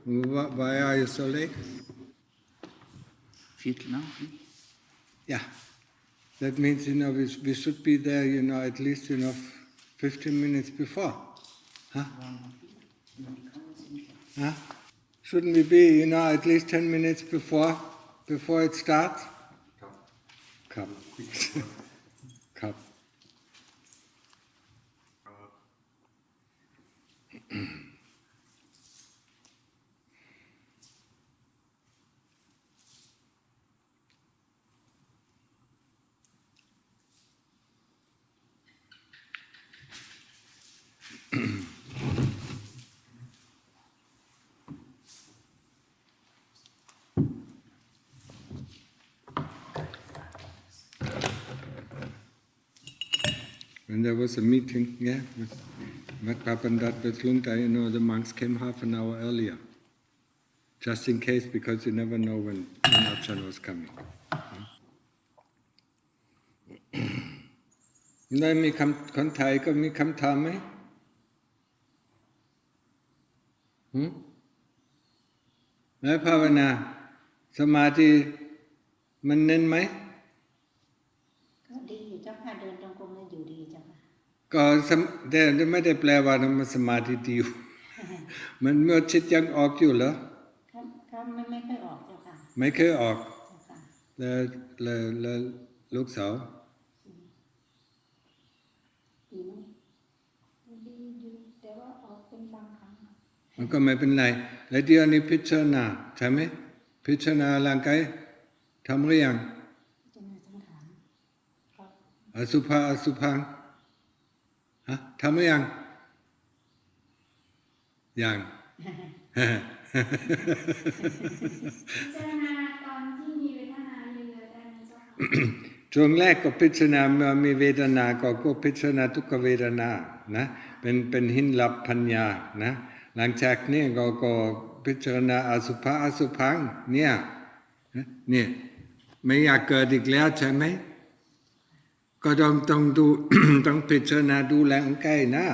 Why are you so late? Fit now? Yeah. That means, we should be there, at least, 15 minutes before. Huh? Huh? Shouldn't we be, at least 10 minutes before it starts? Cup. Cup. When there was a meeting, with Papandat, with Lunta, the monks came half an hour earlier. Just in case, because you never know when Ajahn was coming. ได้มีคนไทยก็มีคำถามไหมแล้วภาวนาสมาธิมันเน้นไหมก็ดีอยู่เจ้าค่ะเดินตรงกรมนี่อยู่ดีเจ้าค่ะก็แต่ไม่ได้แปลว่ามันสมาธิดีอยู่ มันเมื่อจิตยังออกอยู่เหรอครับไม่เคยออกเจ้าค่ะไม่เคยออกแล้วลูกสาวดีอยู่แต่ว่าออกเป็นบางครั้งมันก็ไม่เป็นไรแล้วเดี๋ยวนี้พิจารณาใช่ไหมพิจารณาร่างกายทำหรือยังอสุภะอสุภังทำหรือยังยังพิจารณาตอนที่มีเวทนาเยอะๆได้ไหมเจ้าค่ะช่วงแรกก็พิจารณาเมื่อมีเวทนาก็พิจารณาทุกขเวทนานะเป็นหินลับปัญญานะหลังจากนี้ก็พิจารณาอสุภะอสุภังเนี่ยไม่อยากเกิดอีกแล้วใช่ไหมก็ต้องดู ต้องพิจารณาดูแลร่างกายนะ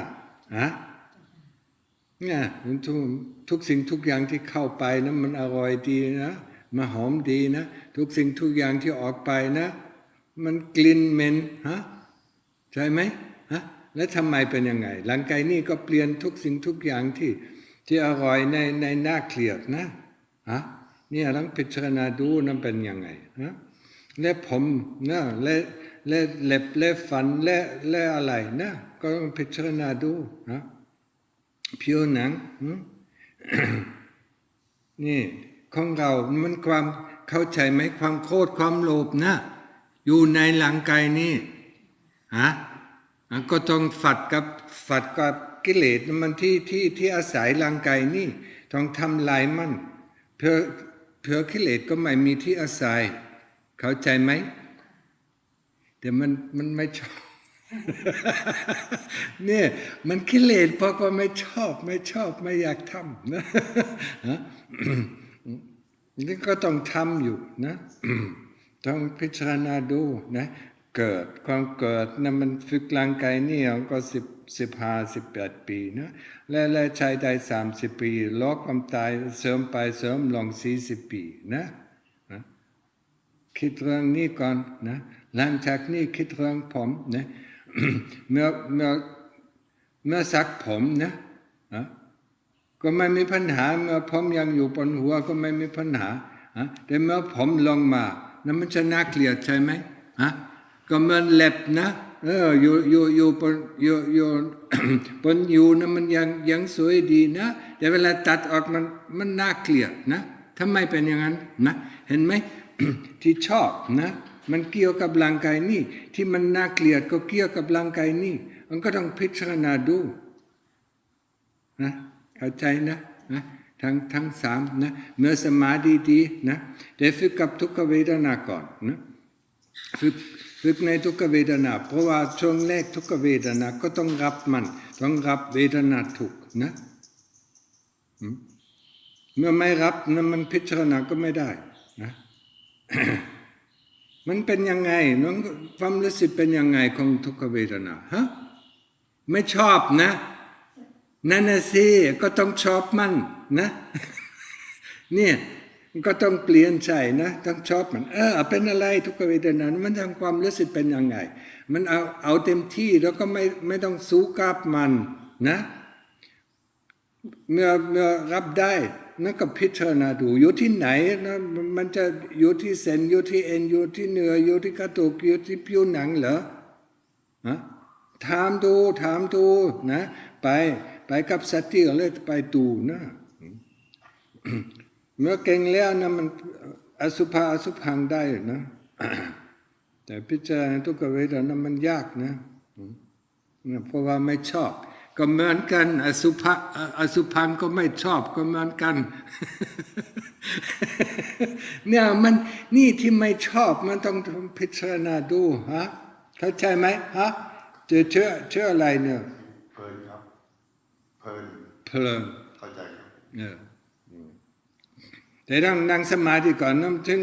เนี่ยทุกสิ่งทุกอย่างที่เข้าไปนะมันอร่อยดีนะมันหอมดีนะทุกสิ่งทุกอย่างที่ออกไปนะมันกลิ่นเหม็นใช่ไหมแล้วทำไมเป็นยังไงร่างกายนี่ก็เปลี่ยนทุกสิ่งทุกอย่างที่อร่อยในน่าเกลียดนะเนี่ยต้องพิจารณาดูนั่นเป็นยังไงและผมนะและเล็บและฟันและอะไรนะก็ต้องพิจารณาดูนะผิวหนังนี่ของเรามันความเข้าใจไหมความโกรธความโลภนะอยู่ในร่างกายนี่ก็ต้องฝัดกับกิเลสมันที่อาศัยร่างกายนี่ต้องทำลายมันเพื่อกิเลสก็ไม่มีที่อาศัยเข้าใจไหมแต่มันไม่ชอบ เนี่ยมันกิเลสเพราะก็ไม่ชอบไม่อยากทำนะนี่ก็ต้องทำอยู่นะต้องพิจารณาดูนะความเกิดนะมันฝึกร่างกายนี่ก็15-18 ปีนะและใช้ได้30 ปีรอความตายเสริมไปเสริมลง40 ปีนะคิดเรื่องนี้ก่อนนะหลังจากนี้คิดเรื่องผมนะเมื่อสักผมนะก็ไม่มีปัญหาเมื่อผมยังอยู่บนหัวก็ไม่มีปัญหาแต่เมื่อผมลงมานั้นมันจะน่าเกลียดใช่ไหมก็เหมือนเล็บนะอยู่บนอยู่นะมันยังสวยดีนะแต่เวลาตัดออกมันน่าเกลียดนะทำไมเป็นอย่างนั้นนะเห็นไหม ที่ชอบนะมันเกี่ยวกับร่างกายนี่ที่มันน่าเกลียดก็เกี่ยวกับร่างกายนี่มันก็ต้องพิจารณาดูนะเข้าใจนะทั้งสามนะเมื่อสมาธิดีนะแต่ฝึกกับทุกขเวทนาก่อนนะฝึกในทุกขเวทนาเพราะว่าช่วงแรกทุกขเวทนาก็ต้องรับเวทนาทุกนะเมื่อไม่รับนะมันพิจารณาก็ไม่ได้นะมันเป็นยังไงน้องความรู้สึกเป็นยังไงของทุกขเวทนาไม่ชอบนะนั่นน่ะสิก็ต้องชอบมันนะ เนี่ยมันก็ต้องเปลี่ยนใจนะต้องชอบมันเป็นอะไรทุกขเวทนามันทำความรู้สึกเป็นยังไงมันเอาเต็มที่แล้วก็ไม่ต้องสู้กับมันนะเมื่อรับได้นั่นก็พิจารณาดูอยู่ที่ไหนนะมันจะอยู่ที่เส้นอยู่ที่เอ็นอยู่ที่เนื้ออยู่ที่กระดูกอยู่ที่ผิวหนังเหรอถามดูนะไปกับสติเลยไปดูนะเมื่อเก่งแล้วนะมันอสุภังได้นะแต่พิจารณาทุกขเวทนามันยากนะเพราะว่าไม่ชอบก็เหมือนกันอสุภังก็ไม่ชอบก็เหมือนกันเนี่ยมันนี่ที่ไม่ชอบมันต้องพิจารณาดูเข้าใจไหมเชื่ออะไรเนี่ยเพลินครับเพลินเข้าใจครับแต่ต้องนั่งสมาธิก่อนนะถึง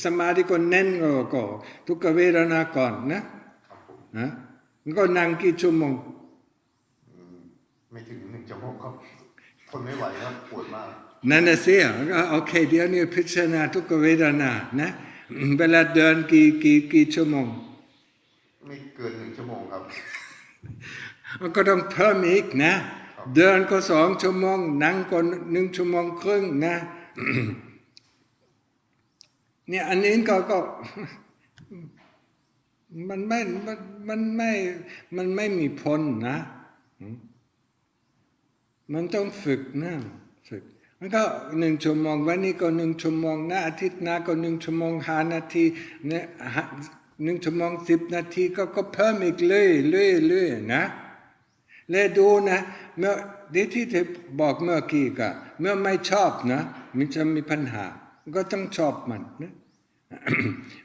สมาธิก็เน้นก็ทุกขเวทนาก่อนนะมันก็นั่งกี่ชั่วโมงไม่ถึง1 ชั่วโมงครับทนไม่ไหวครับปวดมากนั่นน่ะสิโอเคเดี๋ยวนี้พิจารณาทุกขเวทนานะเวลาเดินกี่ชั่วโมงไม่เกิน1 ชั่วโมงครับมันก็ต้องเพิ่มอีกนะเดินก็2 ชั่วโมงนั่งก็1 ชั่วโมงครึ่งนะเนี่ยอันนี้ก็มันไม่มีผลนะมันต้องฝึกนะฝึกมันก็1 ชั่วโมงวันนี้ก็1 ชั่วโมงนะอาทิตย์หน้าก็1 ชั่วโมง5 นาทีเนี่ย1 ชั่วโมง10 นาทีก็เพิ่มอีกเรื่อยนะเลยดูนะเมื่อที่บอกเมื่อกี้ก็เมื่อไม่ชอบนะมันจะมีปัญหาก็ต้องชอบมันนะ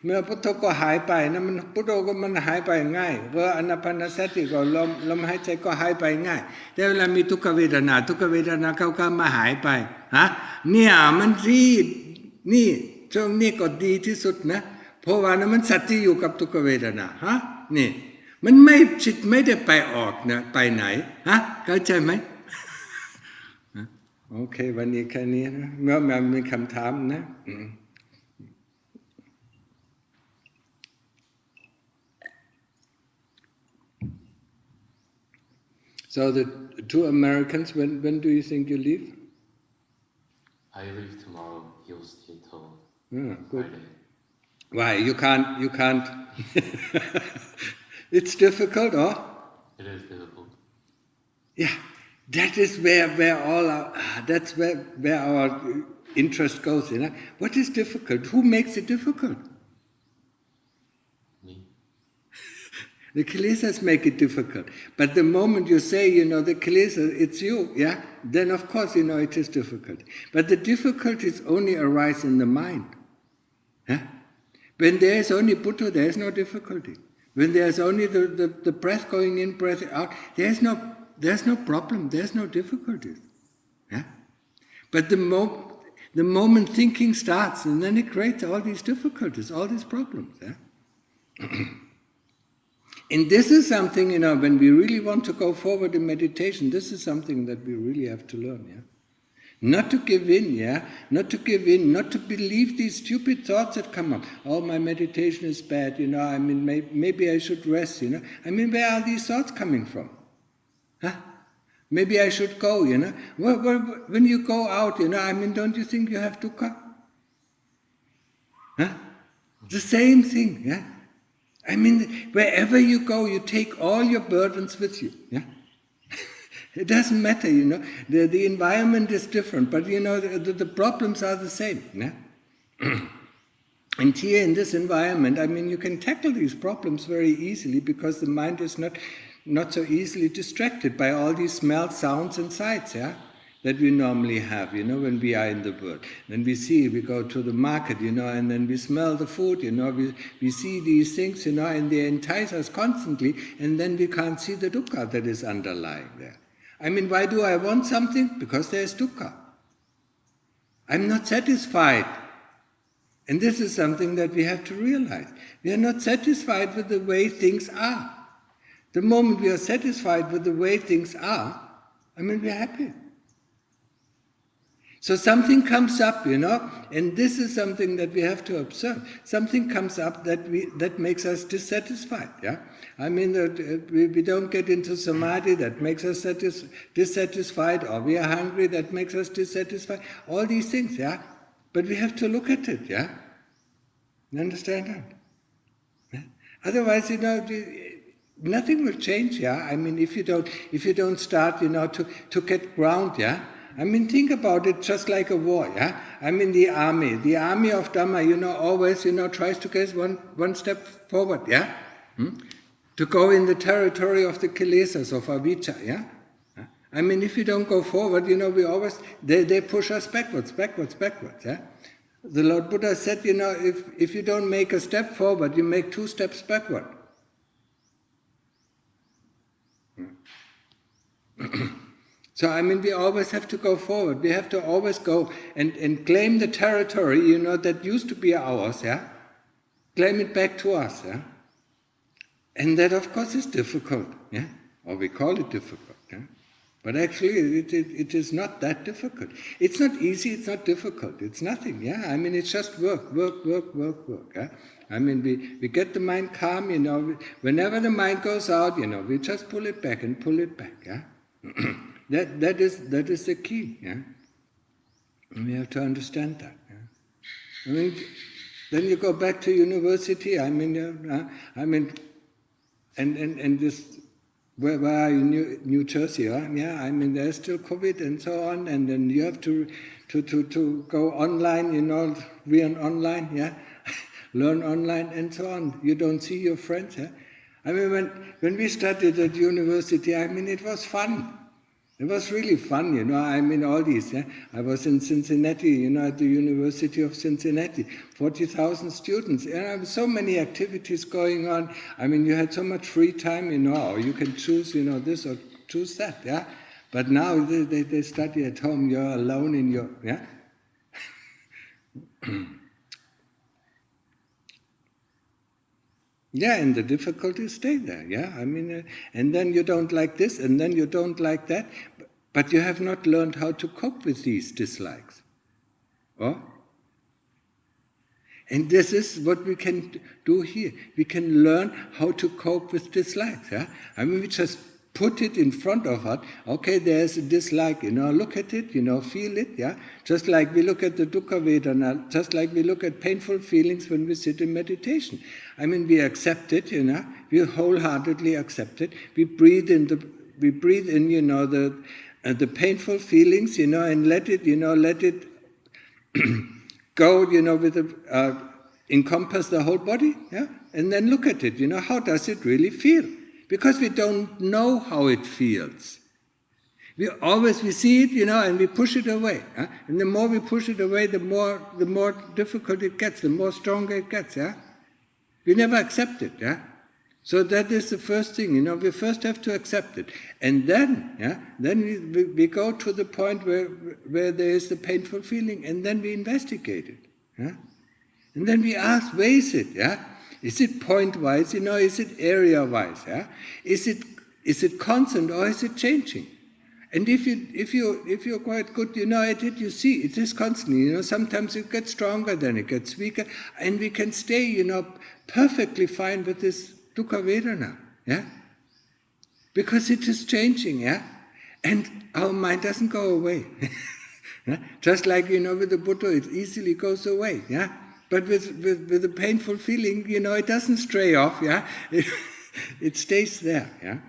เมื่อพุทโธก็หายไปนะมันพุทโธก็มันหายไปง่ายเวลาอนาปานสติก็ลมหายใจก็หายไปง่ายแต่เวลามีทุกขเวทนาเขามาหายไปเนี่ยมันนี่ช่วงนี้ก็ดีที่สุดนะเพราะว่านะมันสติอยู่กับทุกขเวทนานี่มันจิตไม่ได้ไปออกนะไปไหนเข้าใจไหมโอเควันนี้แค่นี้นะเมื่อมันมีคำถามนะSo the 2 Americans, when do you think you leave? I leave tomorrow. He'll stay till Good. Friday. Why? You can't. It's difficult, It is difficult. Yeah, that is where all that's where our interest goes in. What is difficult? Who makes it difficult? The kilesas make it difficult. But the moment you say, the kilesa, it's you, then of course, it is difficult. But the difficulties only arise in the mind. When there is only Buddha, there is no difficulty. When there is only the breath going in, breath out, there's no problem, there's no difficulties. But the moment thinking starts, and then it creates all these difficulties, all these problems. And this is something, when we really want to go forward in meditation, this is something that we really have to learn, Not to give in, Not to give in, not to believe these stupid thoughts that come up. Oh, my meditation is bad, maybe I should rest, where are these thoughts coming from? Maybe I should go, When you go out, don't you think you have dukkha? The same thing, wherever you go, you take all your burdens with you, It doesn't matter, the environment is different, but the problems are the same, And here in this environment, you can tackle these problems very easily because the mind is not so easily distracted by all these smells, sounds and sights, that we normally have, when we are in the world. Then we go to the market, and then we smell the food, we see these things, and they entice us constantly, and then we can't see the dukkha that is underlying there. Why do I want something? Because there's dukkha. I'm not satisfied. And this is something that we have to realize. We are not satisfied with the way things are. The moment we are satisfied with the way things are, we're happy. So something comes up, and this is something that we have to observe. Something comes up that makes us dissatisfied. Yeah, I mean that we don't get into samadhi, that makes us dissatisfied, or we are hungry, that makes us dissatisfied. All these things, yeah. But we have to look at it, yeah. You understand that? Yeah? Otherwise, nothing will change, yeah. I mean, if you don't start, to get ground, yeah. I mean, think about it just like a war, yeah? I mean, the army of Dhamma, always, tries to get one step forward, yeah? To go in the territory of the kilesas, of avijja, yeah? I mean, if you don't go forward, we always, they push us backwards, yeah? The Lord Buddha said, if you don't make a step forward, you make 2 steps backward. So, I mean, we always have to go forward. We have to always go and claim the territory, that used to be ours, yeah? Claim it back to us, yeah? And that, of course, is difficult, yeah? Or we call it difficult, yeah? But actually, it is not that difficult. It's not easy, it's not difficult, it's nothing, yeah? I mean, it's just work, yeah? I mean, we get the mind calm, whenever the mind goes out, we just pull it back, yeah? That is the key, yeah? And we have to understand that, yeah? I mean, then you go back to university, I mean, and this, where are you, New Jersey, huh? Yeah, I mean, there's still COVID and so on, and then you have to go online, learn online, yeah? Learn online and so on. You don't see your friends, yeah? I mean, when we studied at university, I mean, it was fun. It was really fun, I mean, all these, yeah. I was in Cincinnati, at the University of Cincinnati, 40,000 students, and so many activities going on. I mean, you had so much free time, or you can choose, this or choose that, yeah. But now they study at home, you're alone in your, yeah. Yeah, and the difficulties stay there, yeah? I mean, and then you don't like this, and then you don't like that, but you have not learned how to cope with these dislikes. Oh? And this is what we can do here. We can learn how to cope with dislikes, yeah? I mean, we just put it in front of us. Okay, there's a dislike, look at it, feel it, yeah? Just like we look at the dukkha vedana, just like we look at painful feelings when we sit in meditation. I mean, we accept it, we wholeheartedly accept it. We breathe in, the painful feelings, and let it go, encompass the whole body, yeah? And then look at it, how does it really feel? Because we don't know how it feels. We see it, and we push it away. Huh? And the more we push it away, the more difficult it gets, the more stronger it gets. Yeah? We never accept it. Yeah? So that is the first thing. We first have to accept it, and then, we go to the point where there is the painful feeling, and then we investigate it. Yeah? And then we ask, where is it? Yeah? Is it point-wise? Is it area-wise? Yeah? Is it constant or is it changing? And if you're quite good, at it, you see it is constantly. Sometimes it gets stronger, then it gets weaker, and we can stay, perfectly fine with this dukkha vedana. Yeah, because it is changing. Yeah, and our mind doesn't go away. Yeah? Just like with the Buddha, it easily goes away. Yeah. But with the painful feeling, it doesn't stray off, yeah? It stays there, yeah?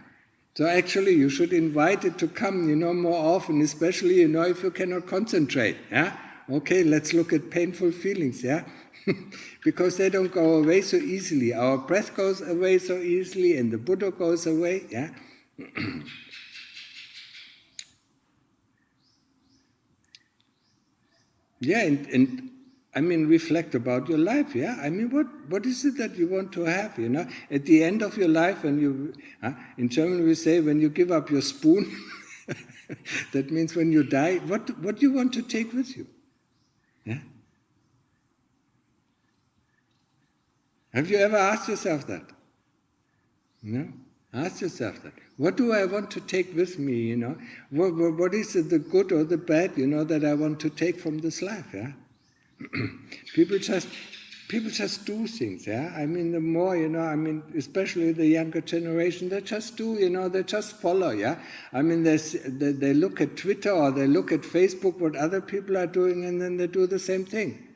So actually you should invite it to come, more often, especially, if you cannot concentrate, yeah? Okay, let's look at painful feelings, yeah? Because they don't go away so easily. Our breath goes away so easily, and the Buddha goes away, yeah? Yeah, and I mean, reflect about your life, yeah? I mean, what is it that you want to have, At the end of your life, when in German we say, when you give up your spoon, that means when you die, what do you want to take with you? Yeah? Have you ever asked yourself that? No? Ask yourself that. What do I want to take with me, you know? What is it, the good or the bad, you know, that I want to take from this life, yeah? People just do things, yeah? I mean, the more, you know, I mean, especially the younger generation, they just do, you know, they just follow, yeah? I mean, they look at Twitter or they look at Facebook, what other people are doing, and then they do the same thing.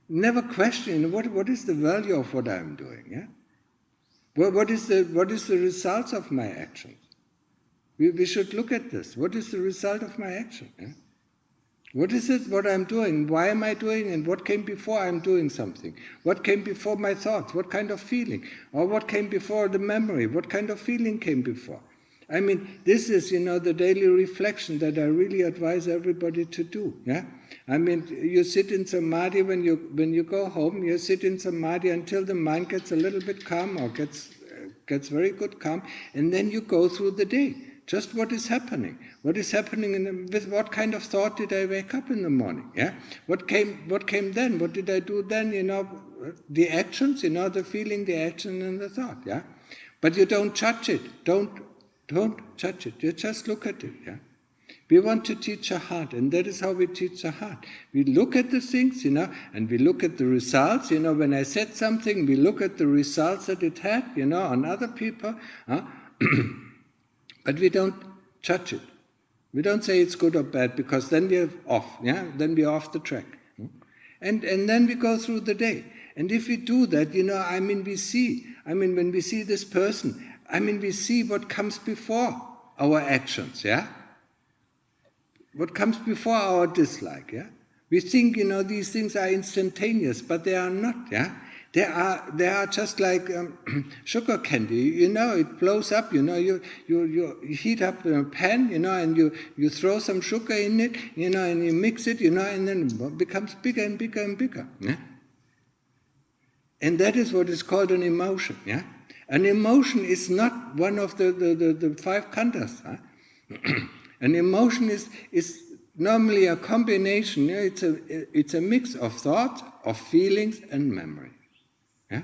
Never question, what is the value of what I'm doing, yeah? What is the result of my actions? We should look at this. What is the result of my action? Yeah? What is it, what I'm doing? Why am I doing? And what came before I'm doing something? What came before my thoughts? What kind of feeling? Or what came before the memory? What kind of feeling came before? I mean, this is, you know, the daily reflection that I really advise everybody to do. Yeah, I mean, you sit in samadhi when you go home. You sit in samadhi until the mind gets a little bit calm or gets very good calm, and then you go through the day. Just what is happening? What is happening with what kind of thought did I wake up in the morning? Yeah, what came then? What did I do then? You know, the actions. You know, the feeling, the action, and the thought. Yeah, but you don't judge it. Don't judge it. You just look at it. Yeah. We want to teach a heart, and that is how we teach a heart. We look at the things, you know, and we look at the results. You know, when I said something, we look at the results that it had, you know, on other people. But we don't judge it. We don't say it's good or bad, because then we're off. Yeah, then we're off the track. And then we go through the day. And if we do that, you know, I mean, when we see this person, I mean, we see what comes before our actions, yeah? What comes before our dislike, yeah? We think, you know, these things are instantaneous, but they are not, yeah? They are just like sugar candy, you know, it blows up, you know, you heat up a pan, you know, and you throw some sugar in it, you know, and you mix it, you know, and then it becomes bigger and bigger and bigger, yeah? And that is what is called an emotion, yeah? An emotion is not one of the five khandhas. Huh? An emotion is normally a combination. Yeah? It's a mix of thought, of feelings, and memory. Yeah?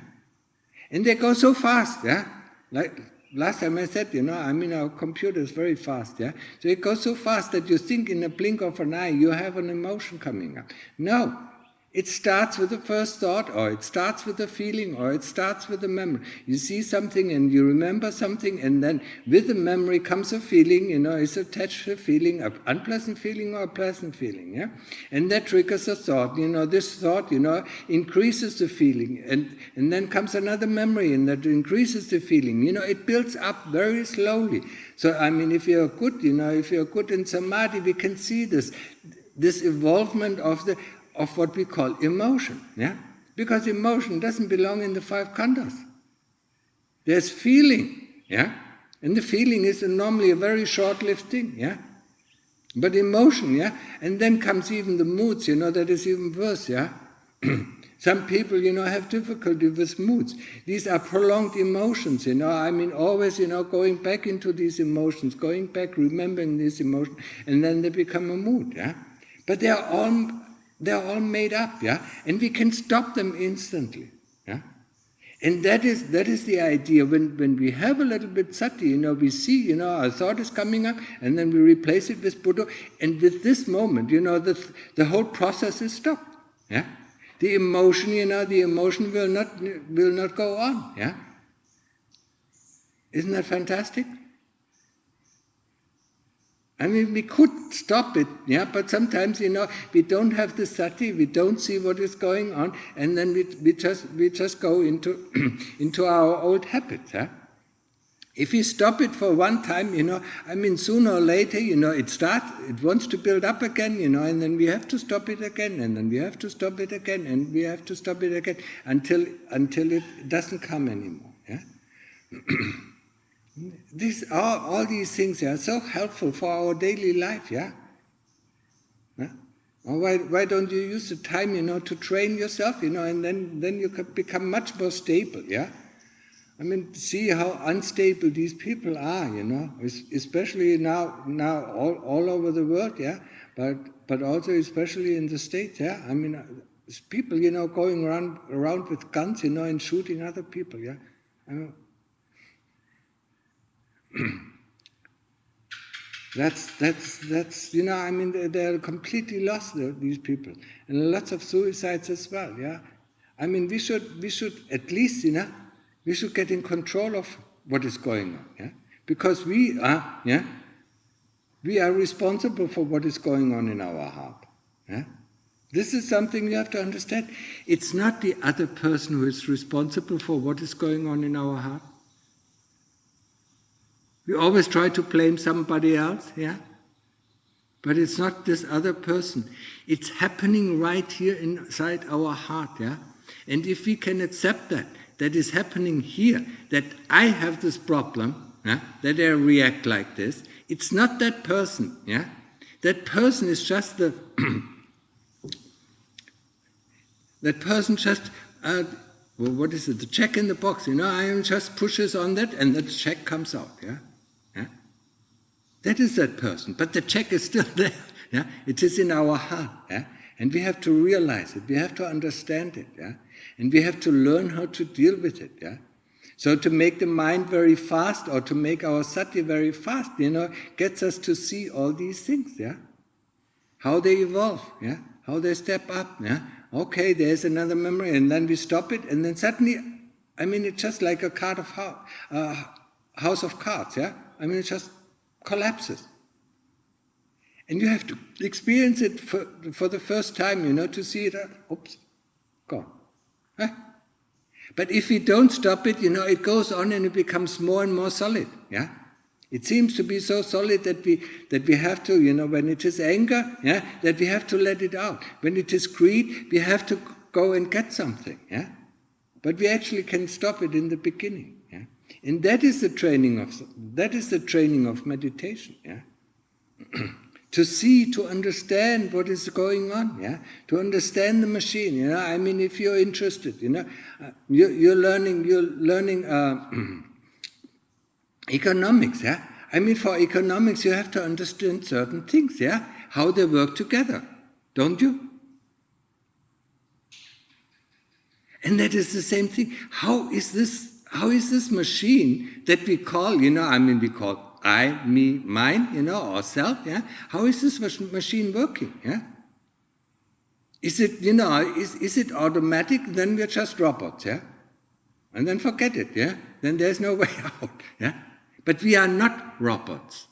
And they go so fast. Yeah, like last time I said, you know, I mean, our computer is very fast. Yeah, so it goes so fast that you think in a blink of an eye you have an emotion coming up. No. It starts with the first thought, or it starts with a feeling, or it starts with a memory. You see something and you remember something, and then with the memory comes a feeling, you know, it's attached to a feeling, an unpleasant feeling or a pleasant feeling, yeah? And that triggers a thought, you know, this thought, you know, increases the feeling, and then comes another memory, and that increases the feeling. You know, it builds up very slowly. So, I mean, if you're good, you know, if you're good in samadhi, we can see this evolvement of what we call emotion, yeah? Because emotion doesn't belong in the five khandhas. There's feeling, yeah? And the feeling is normally a very short-lived thing, yeah? But emotion, yeah? And then comes even the moods, you know, that is even worse, yeah? Some people, you know, have difficulty with moods. These are prolonged emotions, you know, I mean, always, you know, going back into these emotions, going back, remembering these emotions, and then they become a mood, yeah? But they're all made up, yeah? And we can stop them instantly, yeah? And that is the idea. When we have a little bit sati, you know, we see, you know, our thought is coming up, and then we replace it with Buddha, and with this moment, you know, the whole process is stopped, yeah? The emotion, you know, will not go on, yeah? Isn't that fantastic? I mean, we could stop it, yeah, but sometimes, you know, we don't have the sati, we don't see what is going on, and then we just go into our old habits, yeah? If we stop it for one time, you know, I mean, sooner or later, you know, it wants to build up again, you know, and then we have to stop it again, and then we have to stop it again, and we have to stop it again, until it doesn't come anymore, yeah? All these things are so helpful for our daily life, yeah? Huh? Or why don't you use the time, you know, to train yourself, you know, and then you can become much more stable, yeah? I mean, see how unstable these people are, you know, especially now all over the world, yeah? But also especially in the States, yeah? I mean, people, you know, going around with guns, you know, and shooting other people, yeah? That's you know, I mean, they're completely lost, these people, and lots of suicides as well. Yeah, I mean, we should at least, you know, we should get in control of what is going on. Yeah, because we are responsible for what is going on in our heart. Yeah, this is something you have to understand. It's not the other person who is responsible for what is going on in our heart. We always try to blame somebody else, yeah? But it's not this other person. It's happening right here inside our heart, yeah? And if we can accept that is happening here, that I have this problem, yeah? That I react like this, it's not that person, yeah? That person is just the... that person just... well, what is it? The check in the box, you know? I am just pushes on that and the check comes out, yeah? That is that person, but the check is still there. Yeah? It is in our heart, yeah? And we have to realize it, we have to understand it, yeah? And we have to learn how to deal with it. Yeah? So to make the mind very fast, or to make our sati very fast, you know, gets us to see all these things, yeah? How they evolve, yeah? How they step up, yeah? Okay, there's another memory, and then we stop it, and then suddenly, I mean, it's just like a card of house of cards, yeah? I mean, it just collapses. And you have to experience it for the first time, you know, to see it, oops, gone. Huh? But if we don't stop it, you know, it goes on and it becomes more and more solid, yeah? It seems to be so solid that we have to, you know, when it is anger, yeah, that we have to let it out. When it is greed, we have to go and get something, yeah? But we actually can stop it in the beginning, yeah? And that is the training of meditation, yeah? To see, to understand what is going on, yeah? To understand the machine, you know? I mean, if you're interested, you know, you're learning economics, yeah? I mean, for economics, you have to understand certain things, yeah? How they work together, don't you? And that is the same thing. How is this machine that we call, you know, I mean, we call I, me, mine, you know, or self, yeah? How is this machine working, yeah? Is it, you know, is it automatic? Then we're just robots, yeah? And then forget it, yeah? Then there's no way out, yeah? But we are not robots.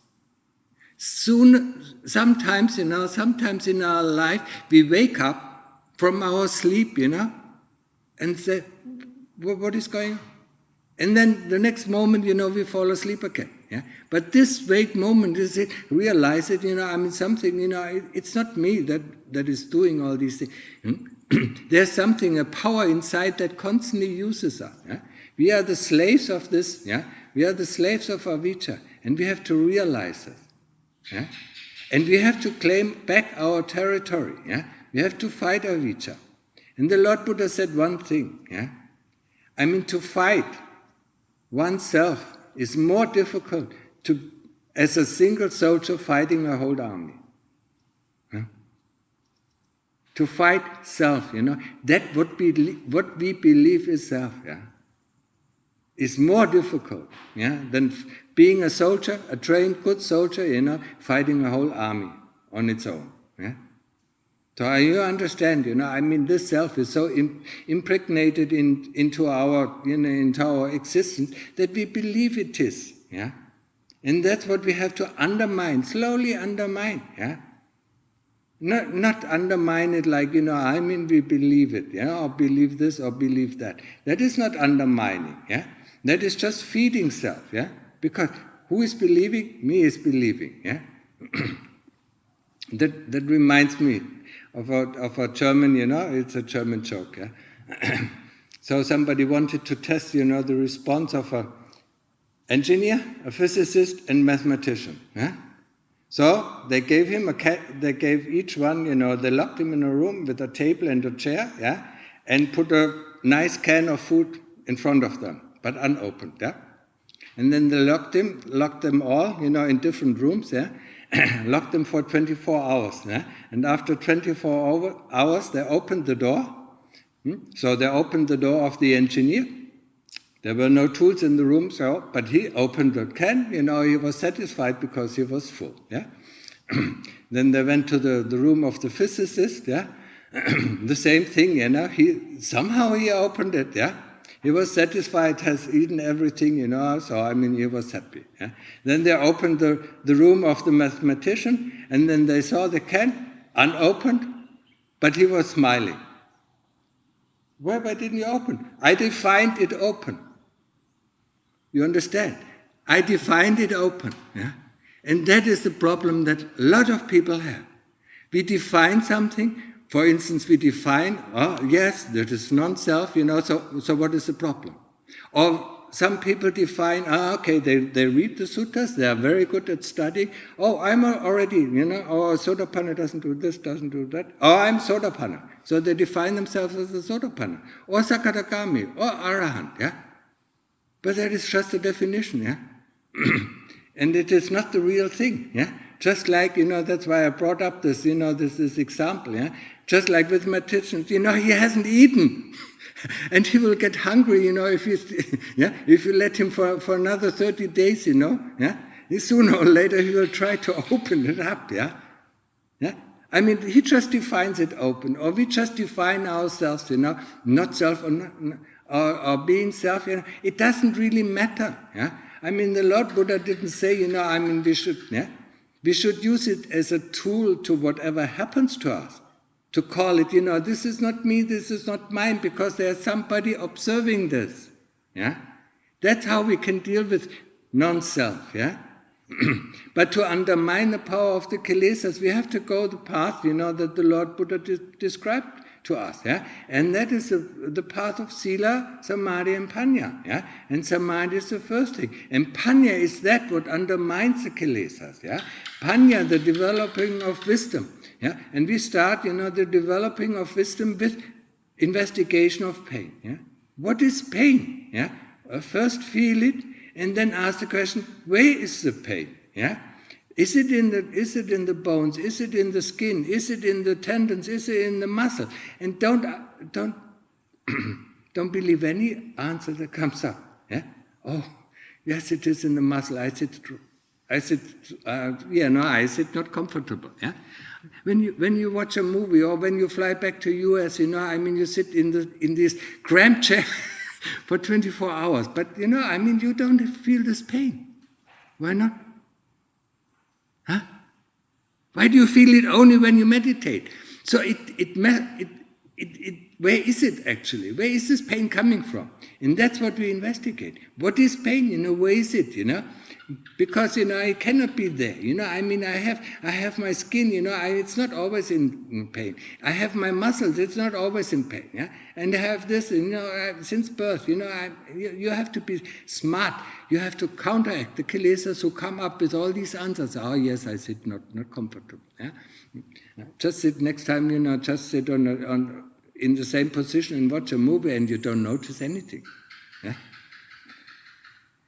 Sometimes in our life, we wake up from our sleep, you know, and say, what is going on? And then the next moment, you know, we fall asleep again. Yeah? But this wake moment is it, realize it, you know, I mean, something, you know, it's not me that is doing all these things. There's something, a power inside that constantly uses us. Yeah? We are the slaves of this, yeah? We are the slaves of avijja, and we have to realize this. Yeah? And we have to claim back our territory. Yeah? We have to fight avijja. And the Lord Buddha said one thing, yeah? I mean, to fight oneself is more difficult as a single soldier fighting a whole army. Yeah? To fight self, you know, that what we believe is self, yeah, is more difficult, yeah, than being a soldier, a trained good soldier, you know, fighting a whole army on its own. Yeah? So you understand, you know, I mean, this self is so impregnated into our, you know, into our existence that we believe it is, yeah. And that's what we have to undermine, slowly undermine, yeah. Not undermine it like, you know, I mean, we believe it, yeah, or believe this or believe that. That is not undermining, yeah. That is just feeding self, yeah. Because who is believing? Me is believing, yeah. That reminds me of a German, you know, it's a German joke, yeah. So somebody wanted to test, you know, the response of an engineer, a physicist, and mathematician, yeah. So they gave him they gave each one, you know, they locked him in a room with a table and a chair, yeah, and put a nice can of food in front of them, but unopened, yeah. And then they locked them all, you know, in different rooms, yeah. Locked them for 24 hours. Yeah? And after 24 hours, they opened the door. So they opened the door of the engineer, There were no tools in the room, but he opened the can, he was satisfied because he was full, yeah. Then they went to the room of the physicist, yeah. The same thing, somehow he opened it, yeah. He was satisfied, has eaten everything, so he was happy. Yeah? Then they opened the room of the mathematician, and then they saw the can unopened, but he was smiling. Why didn't you open? I defined it open. You understand? I defined it open. Yeah? And that is the problem that a lot of people have. We define something. For instance, we define, yes, that is non-self, so what is the problem? Or some people define, okay, they read the suttas, they are very good at studying. I'm already, Sotapanna doesn't do this, doesn't do that. I'm Sotapanna. So they define themselves as a Sotapanna, or Sakadagami, or Arahant, yeah? But that is just a definition, yeah? And it is not the real thing, yeah? Just like, that's why I brought up this, this example, yeah? Just like with mathematicians, he hasn't eaten. And he will get hungry, if you let him for another 30 days, yeah? Sooner or later he will try to open it up, yeah? Yeah? He just defines it open, or we just define ourselves, not self or being self, it doesn't really matter, yeah? The Lord Buddha didn't say, we should use it as a tool to whatever happens to us. To call it, this is not me, this is not mine, because there's somebody observing this. Yeah? That's how we can deal with non-self. Yeah? But to undermine the power of the kilesas, we have to go the path, that the Lord Buddha described to us. Yeah? And that is the path of sila, samadhi, and panya. Yeah? And samadhi is the first thing. And panya is that what undermines the kilesas. Yeah? Panya, the developing of wisdom. Yeah? And we start, the developing of wisdom with investigation of pain. Yeah? What is pain? Yeah? First feel it, and then ask the question, where is the pain? Yeah? Is it in the bones? Is it in the skin? Is it in the tendons? Is it in the muscle? And don't believe any answer that comes up. Yeah? Oh, yes, it is in the muscle. I sit not comfortable. Yeah? When you watch a movie, or when you fly back to US, you sit in this cramped chair for 24 hours. But you don't feel this pain. Why not? Huh? Why do you feel it only when you meditate? So where is it actually? Where is this pain coming from? And that's what we investigate. What is pain? Where is it? Because it cannot be there. I have my skin. It's not always in pain. I have my muscles. It's not always in pain. Yeah, and I have this. Since birth. You have to be smart. You have to counteract the kilesas who come up with all these answers. Oh yes, I sit not comfortable. Yeah, just sit next time. Just sit on in the same position and watch a movie, and you don't notice anything. Yeah.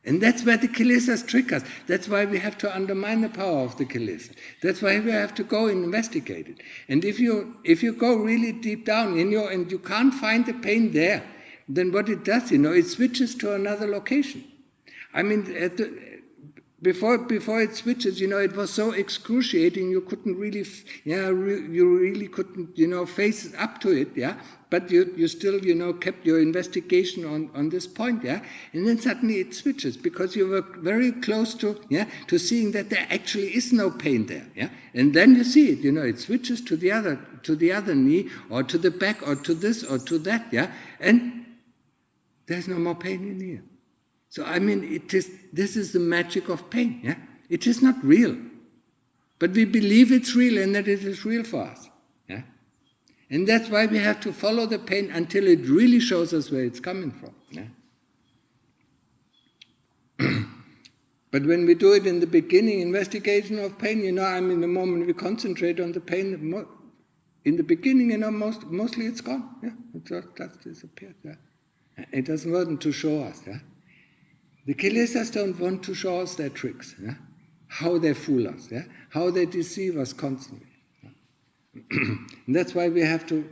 And that's where the kilesas trick us. That's why we have to undermine the power of the kilesas. That's why we have to go and investigate it. And if you go really deep down and you can't find the pain there, then what it does, it switches to another location. Before it switches, it was so excruciating. You couldn't really, you really couldn't, face up to it, yeah. But you still, kept your investigation on this point, yeah. And then suddenly it switches because you were very close to seeing that there actually is no pain there, yeah. And then you see it, it switches to the other knee, or to the back, or to this, or to that, yeah. And there's no more pain in here. So this is the magic of pain, yeah? It is not real. But we believe it's real and that it is real for us. Yeah? And that's why we have to follow the pain until it really shows us where it's coming from. Yeah? But when we do it in the beginning, investigation of pain, the moment we concentrate on the pain, in the beginning, mostly it's gone. Yeah? It just disappeared. Yeah? It doesn't want to show us. Yeah? The kilesas don't want to show us their tricks, yeah? How they fool us, yeah? How they deceive us constantly. Yeah? And that's why we have to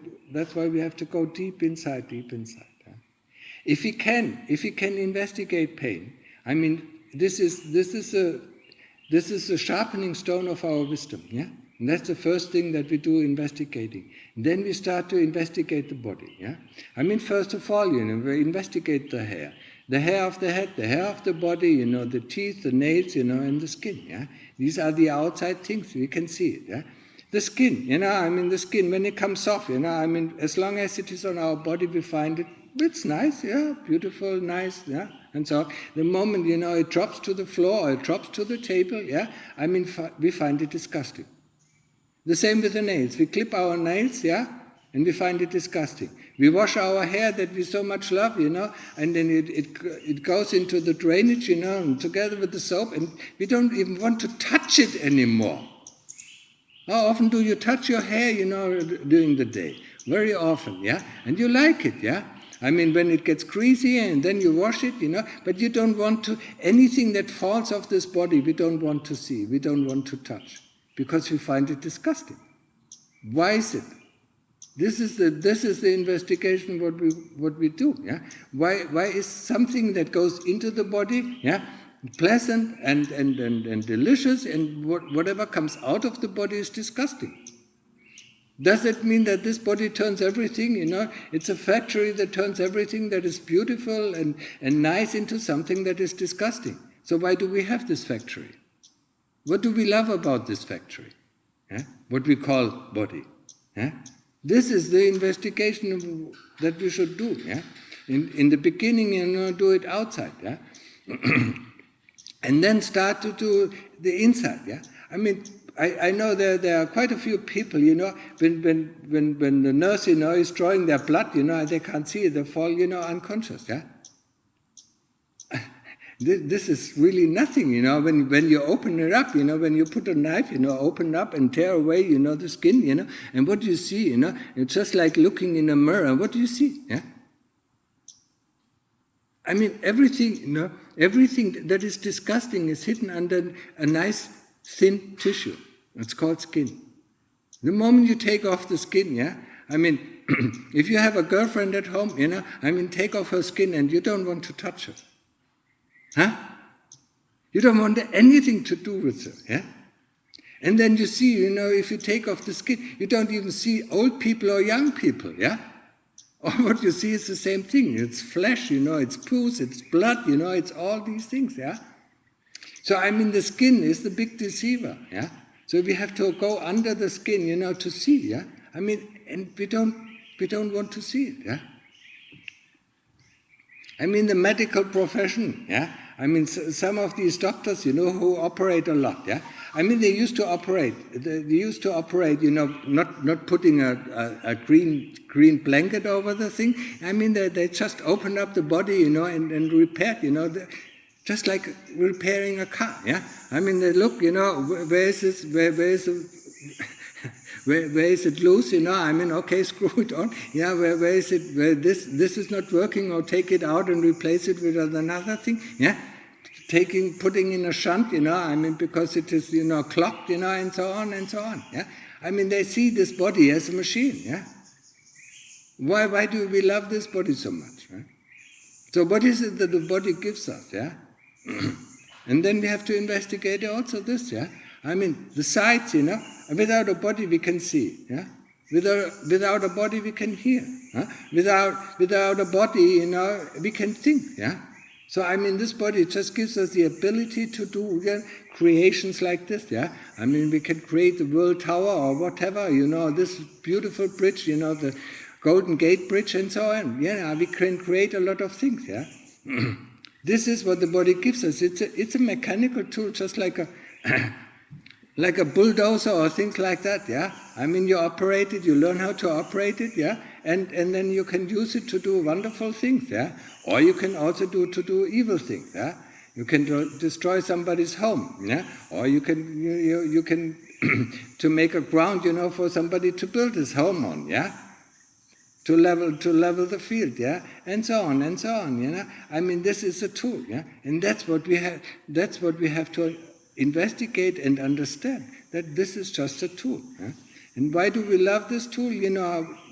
go deep inside. Yeah? If we can investigate pain, I mean, this is a sharpening stone of our wisdom, yeah? And that's the first thing that we do, investigating. Then we start to investigate the body, yeah? I mean, first of all, we investigate the hair of the head, the hair of the body, the teeth, the nails, and the skin, yeah? These are the outside things, we can see it, yeah? The skin, the skin, when it comes off, as long as it is on our body, we find it, it's nice, yeah, beautiful, nice, yeah, and so on. The moment, it drops to the floor or it drops to the table, yeah, we find it disgusting. The same with the nails. We clip our nails, yeah, and we find it disgusting. We wash our hair that we so much love, and then it goes into the drainage, and together with the soap, and we don't even want to touch it anymore. How often do you touch your hair, during the day? Very often, yeah, and you like it, yeah. I mean, when it gets greasy and then you wash it, but you don't want to, anything that falls off this body, we don't want to see, we don't want to touch, because we find it disgusting. Why is it? This is the investigation what we do, yeah? Why is something that goes into the body, yeah, pleasant and delicious, and whatever comes out of the body is disgusting? Does it mean that this body turns everything, it's a factory that turns everything that is beautiful and nice into something that is disgusting? So why do we have this factory? What do we love about this factory? Yeah? What we call body. Yeah? This is the investigation that we should do. Yeah? In the beginning, do it outside. Yeah? And then start to do the inside. Yeah? I mean, I know there are quite a few people, when the nurse, is drawing their blood, they can't see it, they fall, unconscious, yeah? This is really nothing, when you open it up, when you put a knife, open up and tear away, the skin, and what do you see, It's just like looking in a mirror. What do you see, yeah? I mean, everything, everything that is disgusting is hidden under a nice thin tissue. It's called skin. The moment you take off the skin, yeah, I mean, if you have a girlfriend at home, take off her skin and you don't want to touch her. Huh? You don't want anything to do with her, yeah? And then you see, if you take off the skin, you don't even see old people or young people, yeah? Or what you see is the same thing. It's flesh, it's pus, it's blood, it's all these things, yeah? So, the skin is the big deceiver, yeah? So we have to go under the skin, to see, yeah? And we don't want to see it, yeah? The medical profession, yeah? Some of these doctors, who operate a lot, yeah? They used to operate, not putting a green blanket over the thing. They just opened up the body, and repaired, just like repairing a car, yeah? They look, where is this, where is it loose, okay, screw it on, yeah, where is it, where this is not working, or take it out and replace it with another thing, yeah? Putting in a shunt, because it is, clogged, and so on, yeah? They see this body as a machine, yeah? Why do we love this body so much, right? So what is it that the body gives us, yeah? And then we have to investigate also this, yeah? The sights, without a body we can see, yeah? Without a body we can hear, huh? Without a body, we can think, yeah? So, this body just gives us the ability to do creations like this, yeah? We can create the World Tower or whatever, this beautiful bridge, the Golden Gate Bridge and so on. Yeah, we can create a lot of things, yeah? This is what the body gives us. It's a mechanical tool, just like a bulldozer or things like that, yeah? You operate it, you learn how to operate it, yeah? And then you can use it to do wonderful things, yeah? Or you can also do evil things, yeah? You can destroy somebody's home, yeah? Or you can to make a ground, for somebody to build his home on, yeah? To level the field, yeah? And so on, this is a tool, yeah? And that's what we have to investigate and understand, that this is just a tool, yeah? And why do we love this tool?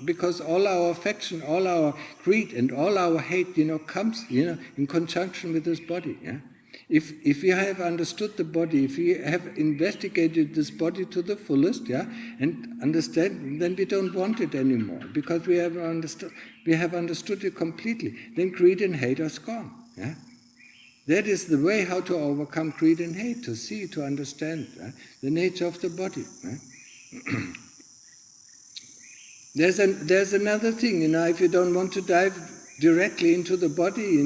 Because all our affection, all our greed, and all our hate, comes, in conjunction with this body. Yeah? If we have understood the body, if we have investigated this body to the fullest, yeah, and understand, then we don't want it anymore, because we have understood it completely. Then greed and hate are gone. Yeah? That is the way how to overcome greed and hate, to see, to understand the nature of the body. Right? There's another thing, if you don't want to dive directly into the body,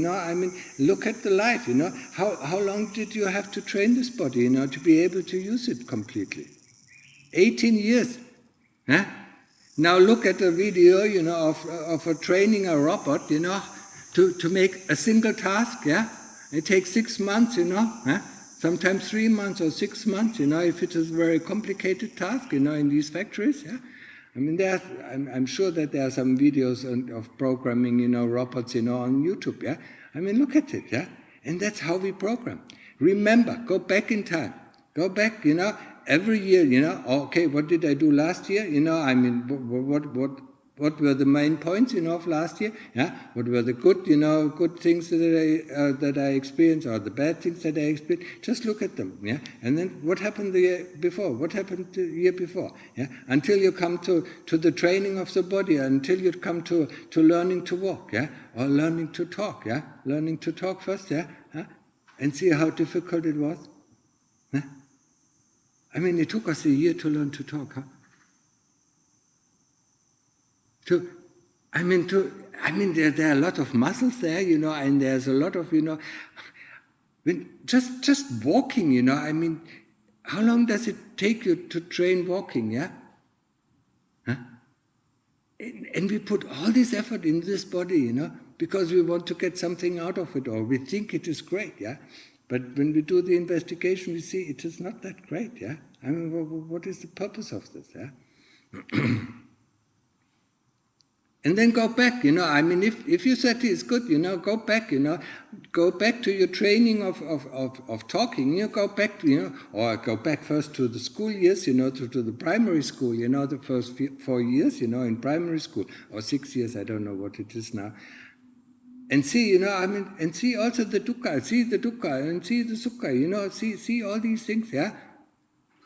look at the life, How long did you have to train this body, to be able to use it completely? 18 years. Huh? Now look at a video, of a training a robot, to make a single task, yeah? It takes 6 months, sometimes 3 months or 6 months, if it is a very complicated task, in these factories, yeah? I'm sure that there are some videos of programming, robots, on YouTube, yeah? Look at it, yeah? And that's how we program. Remember, go back in time. Go back, every year, okay, what did I do last year? What were the main points, of last year? Yeah, what were the good, good things that I experienced, or the bad things that I experienced? Just look at them, yeah. And then what happened the year before? What happened the year before? Yeah, until you come to the training of the body, until you come to learning to walk, yeah, or learning to talk, yeah, learning to talk first, yeah, and see how difficult it was. Yeah? It took us a year to learn to talk, huh? There are a lot of muscles there, and there's a lot of, just walking, how long does it take you to train walking, yeah? Huh? And we put all this effort in this body, because we want to get something out of it, or we think it is great, yeah? But when we do the investigation, we see it is not that great, yeah? What is the purpose of this, yeah? And then go back, if you said it's good, go back, go back to your training of talking, go back, or go back first to the school years, to the primary school, the first 4 years, in primary school, or 6 years, I don't know what it is now. And see, and see also the dukkha, see the dukkha, and see the sukha, see all these things, yeah?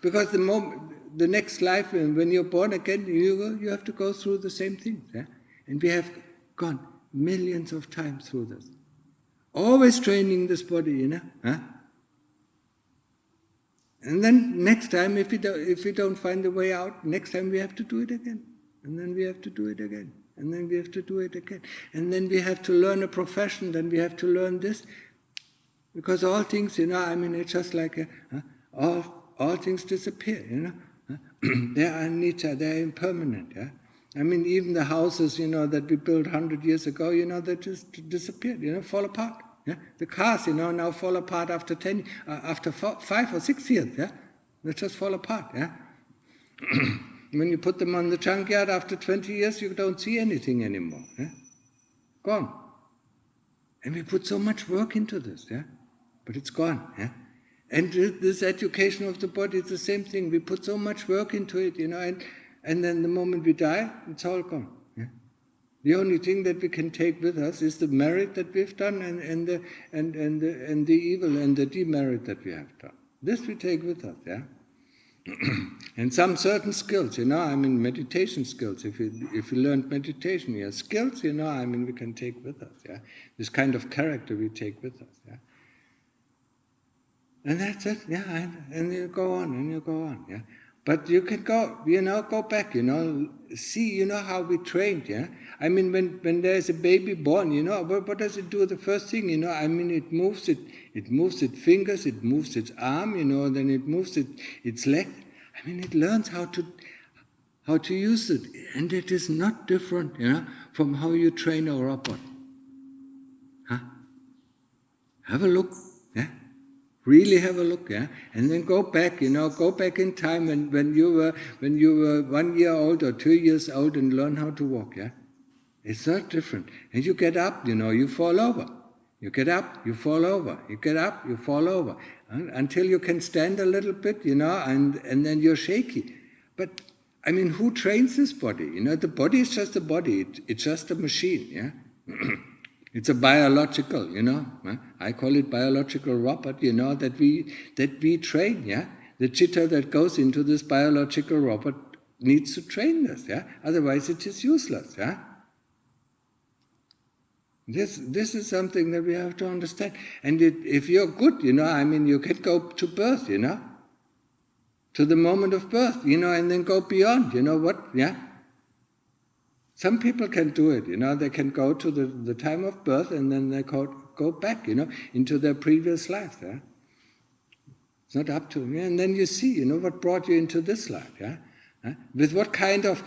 Because the next life, when you're born again, you have to go through the same things, yeah? And we have gone millions of times through this. Always training this body, Huh? And then next time, if we don't find the way out, next time we have to do it again. And then we have to do it again. And then we have to do it again. And then we have to learn a profession, then we have to learn this. Because all things, it's just like, all things disappear, They are anicca, they are impermanent, yeah? Even the houses, that we built 100 years ago, they just disappeared, fall apart. Yeah? The cars, now fall apart after 5 or 6 years, yeah? They just fall apart, yeah? When you put them on the junkyard after 20 years, you don't see anything anymore, yeah? Gone. And we put so much work into this, yeah? But it's gone, yeah? And this education of the body is the same thing. We put so much work into it, and then the moment we die, it's all gone. Yeah? The only thing that we can take with us is the merit that we've done, and the evil and the demerit that we have done. This we take with us, yeah. And some certain skills, meditation skills. If you learned meditation, yeah, skills, we can take with us, yeah. This kind of character we take with us, yeah. And that's it, yeah. And you go on, yeah. But you can go back, see, how we trained, yeah. When there's a baby born, what does it do? The first thing, it moves its fingers, it moves its arm, then it moves its leg. It learns how to use it, and it is not different, from how you train a robot. Huh? Have a look, yeah. Really have a look, yeah, and then go back, go back in time when you were 1 year old or 2 years old and learn how to walk, yeah. It's not different. And you get up, you fall over. You get up, you fall over. You get up, you fall over, until you can stand a little bit, and then you're shaky. But I mean, who trains this body? The body is just a body. It's just a machine, yeah? It's a biological, I call it biological robot, that we train, yeah? The chitta that goes into this biological robot needs to train this, yeah? Otherwise it is useless, yeah? This is something that we have to understand. And if you're good, you can go to birth, to the moment of birth, and then go beyond, yeah? Some people can do it, they can go to the time of birth and then they go back, into their previous life, yeah? It's not up to me. And then you see, what brought you into this life, yeah? With what kind of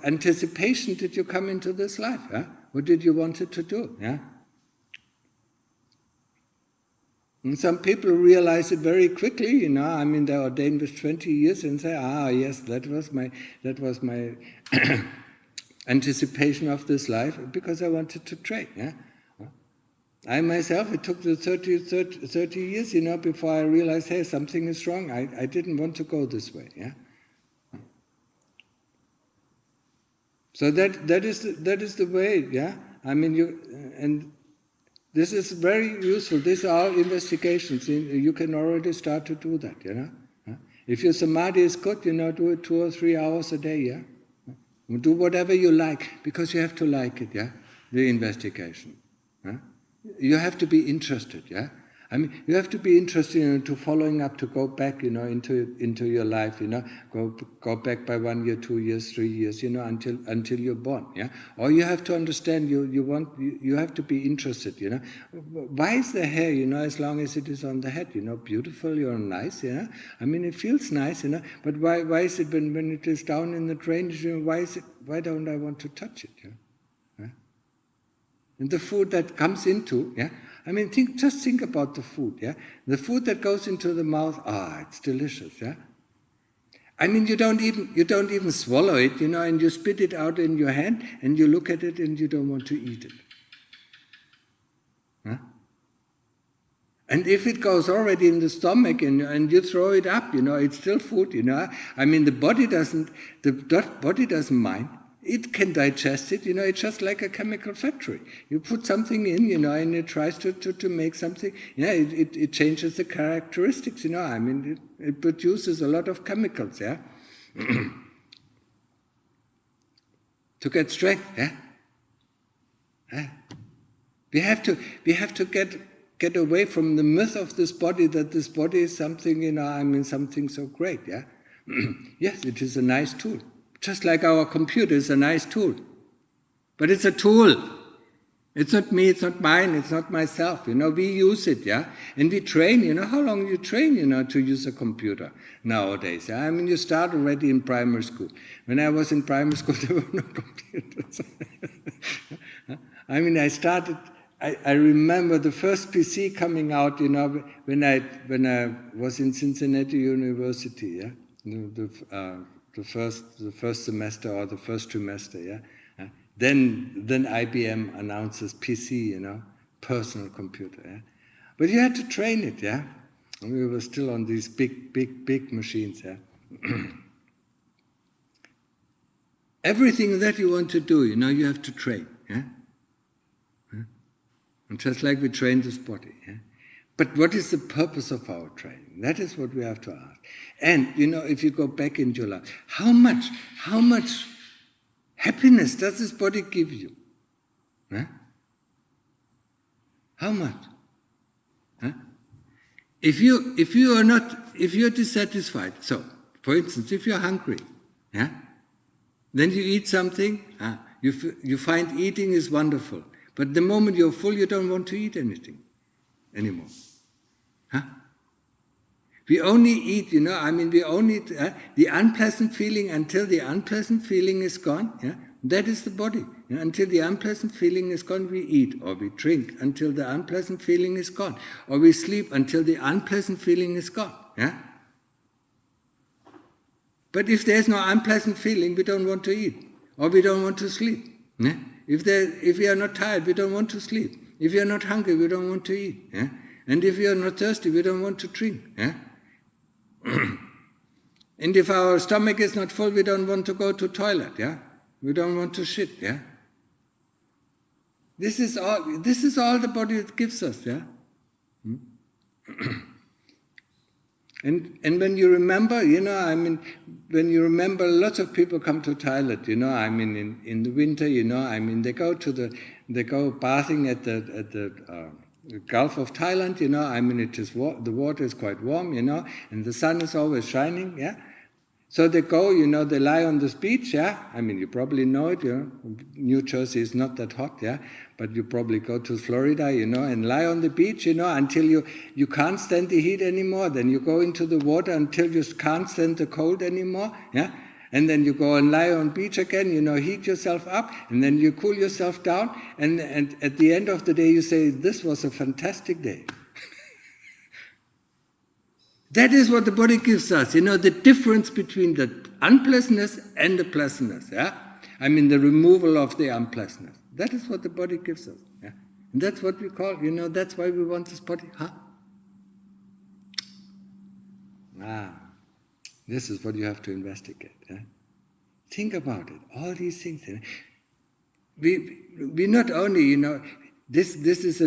anticipation did you come into this life, yeah? What did you want it to do, yeah? And some people realize it very quickly, they're ordained with 20 years and say, yes, that was my anticipation of this life because I wanted to train, yeah? I myself, it took the 30 years, before I realized, hey, something is wrong. I didn't want to go this way, yeah? So that is the way, yeah? And this is very useful. These are all investigations. You can already start to do that, If your samadhi is good, do it 2 or 3 hours a day, yeah? Do whatever you like, because you have to like it, yeah? The investigation. Yeah? You have to be interested, yeah? You have to be interested to following up, to go back, into your life, go back by 1 year, 2 years, 3 years, until you're born, yeah. Or you have to understand, you have to be interested, Why is the hair, as long as it is on the head, beautiful, you're nice, yeah. It feels nice, But why is it when it is down in the drainage? Why don't I want to touch it, yeah? And the food that comes into, yeah. Just think about the food, yeah? The food that goes into the mouth, it's delicious, yeah? You don't even swallow it, and you spit it out in your hand, and you look at it and you don't want to eat it. Huh? And if it goes already in the stomach and you throw it up, it's still food, The body doesn't mind. It can digest it, it's just like a chemical factory. You put something in, and it tries to make something, it changes the characteristics, it produces a lot of chemicals, yeah? To get strength, yeah? We have to get away from the myth of this body, that this body is something, something so great, yeah? Yes, it is a nice tool. Just like our computer is a nice tool. But it's a tool. It's not me, it's not mine, it's not myself. We use it, yeah? And we train, how long you train, to use a computer nowadays. Yeah? You start already in primary school. When I was in primary school, there were no computers. I remember the first PC coming out, when I was in Cincinnati University, yeah? The first semester or the first trimester, yeah. Then IBM announces PC, personal computer, yeah. But you had to train it, yeah. And we were still on these big machines, yeah. Everything that you want to do, you have to train, yeah. And just like we train this body, yeah. But what is the purpose of our training? That is what we have to ask. And, if you go back into your life, how much happiness does this body give you? Huh? How much? Huh? If you're dissatisfied, so, for instance, if you're hungry, yeah, then you eat something, you find eating is wonderful. But the moment you're full, you don't want to eat anything anymore. Huh? We only eat, we only, the unpleasant feeling until the unpleasant feeling is gone, yeah? That is the body. Until the unpleasant feeling is gone, we eat, or we drink until the unpleasant feeling is gone, or we sleep until the unpleasant feeling is gone, yeah? But if there's no unpleasant feeling, we don't want to eat, or we don't want to sleep, yeah? If we are not tired, we don't want to sleep. If we are not hungry, we don't want to eat, yeah? And if we are not thirsty, we don't want to drink, yeah? And if our stomach is not full, we don't want to go to toilet, yeah? We don't want to shit, yeah? This is all the body gives us, yeah? And when you remember, when you remember, lots of people come to Thailand, in the winter, they go bathing at the Gulf of Thailand, the water is quite warm, and the sun is always shining, yeah? So they go, they lie on this beach, yeah? You probably know it, New Jersey is not that hot, yeah? But you probably go to Florida, and lie on the beach, until you can't stand the heat anymore. Then you go into the water until you can't stand the cold anymore, yeah? And then you go and lie on beach again, heat yourself up, and then you cool yourself down, and at the end of the day you say, this was a fantastic day. That is what the body gives us, the difference between the unpleasantness and the pleasantness, yeah? The removal of the unpleasantness. That is what the body gives us, yeah? And that's what we call, that's why we want this body, huh? This is what you have to investigate, yeah? Think about it, all these things. We not only, This is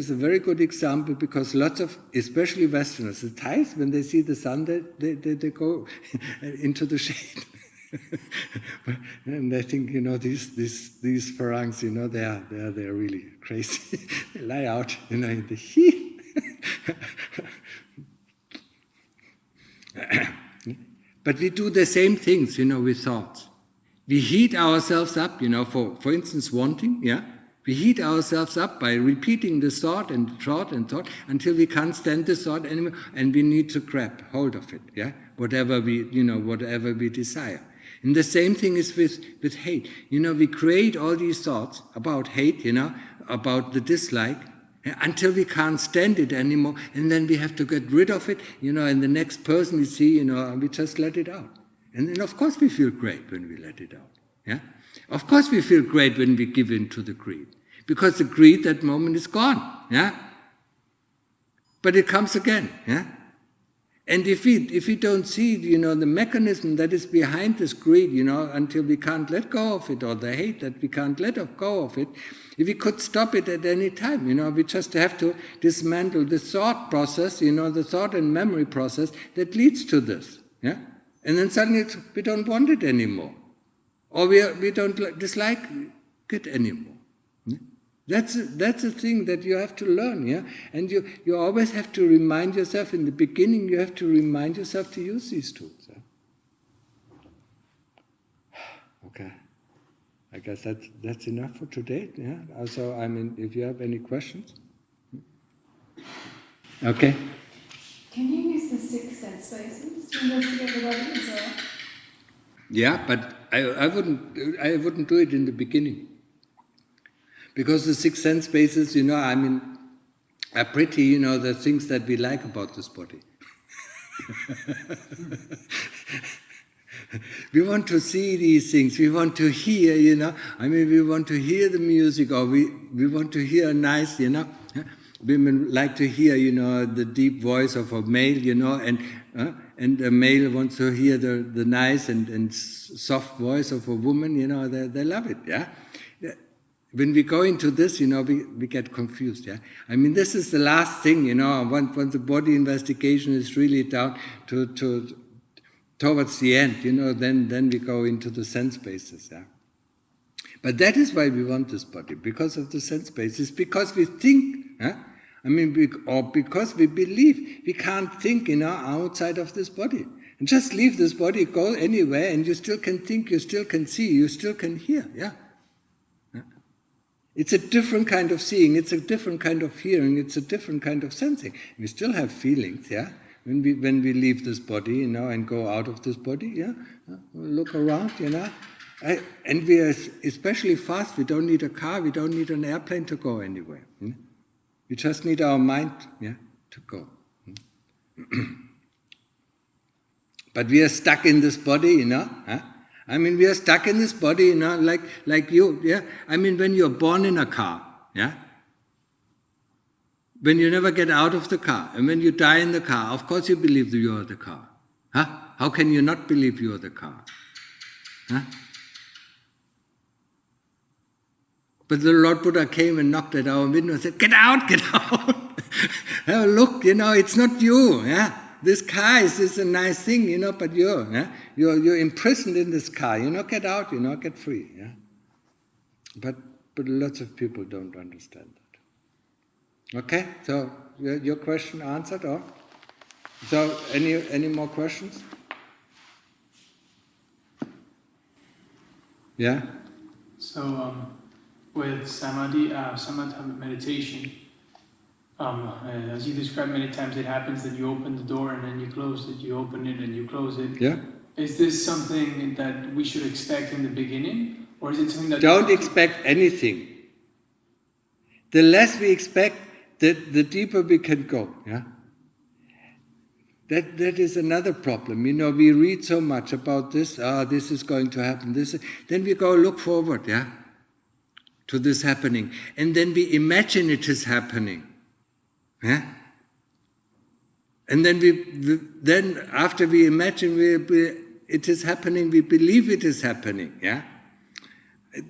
a very good example because lots of, especially Westerners, the Thais, when they see the sun, they go into the shade. And I think, these Farangs, they're really crazy. They lie out, in the heat. But we do the same things, with thoughts. We heat ourselves up, for instance, wanting, yeah? We heat ourselves up by repeating the thought and thought and thought until we can't stand the thought anymore, and we need to grab hold of it, yeah? Whatever we desire. And the same thing is with hate. We create all these thoughts about hate, about the dislike, until we can't stand it anymore, and then we have to get rid of it, and the next person we see, and we just let it out. And then of course we feel great when we let it out, yeah? Of course we feel great when we give in to the greed. Because the greed, that moment is gone, yeah? But it comes again, yeah? And if we don't see, the mechanism that is behind this greed, until we can't let go of it, or the hate that we can't let go of it, if we could stop it at any time, we just have to dismantle the thought process, the thought and memory process that leads to this, yeah? And then suddenly we don't want it anymore. Or we don't dislike it anymore. Yeah? That's a thing that you have to learn, yeah? And you always have to remind yourself, in the beginning you have to remind yourself to use these tools. Yeah? Okay. I guess that's enough for today, yeah? Also, if you have any questions. Okay. Can you use the 6 sense spaces to investigate the body as well? Yeah, but I wouldn't do it in the beginning. Because the 6 sense spaces, are pretty, the things that we like about this body. We want to see these things, we want to hear, we want to hear the music, or we want to hear a nice, women like to hear, the deep voice of a male, and a male wants to hear the nice and soft voice of a woman, they love it, yeah? When we go into this, we get confused, yeah? This is the last thing, once the body investigation is really down towards the end, then we go into the sense bases, yeah? But that is why we want this body, because of the sense bases, because we think, huh? Or because we believe we can't think, outside of this body. And just leave this body, go anywhere, and you still can think, you still can see, you still can hear, yeah? It's a different kind of seeing, it's a different kind of hearing, it's a different kind of sensing. We still have feelings, yeah? When we leave this body, and go out of this body, yeah? Look around, and we are especially fast, we don't need a car, we don't need an airplane to go anywhere. We just need our mind, yeah, to go. But we are stuck in this body, huh? We are stuck in this body, like you, yeah? When you're born in a car, yeah? When you never get out of the car, and when you die in the car, of course you believe that you are the car, huh? How can you not believe you're the car? Huh? But the Lord Buddha came and knocked at our window and said, get out, get out. Look, it's not you. Yeah? This car is a nice thing, but you're imprisoned in this car. Get out, get free. Yeah? But lots of people don't understand that. Okay, so your question answered, or? So any more questions? Yeah? So with samadhi, samatha meditation, as you described many times, it happens that you open the door and then you close it, you open it and you close it. Yeah. Is this something that we should expect in the beginning? Or is it something that... Don't expect anything. The less we expect, the deeper we can go. Yeah. That is another problem. We read so much about this. This is going to happen. Then we go look forward. Yeah. To this happening, and then we imagine it is happening. Yeah. And then after we imagine it is happening, we believe it is happening. Yeah.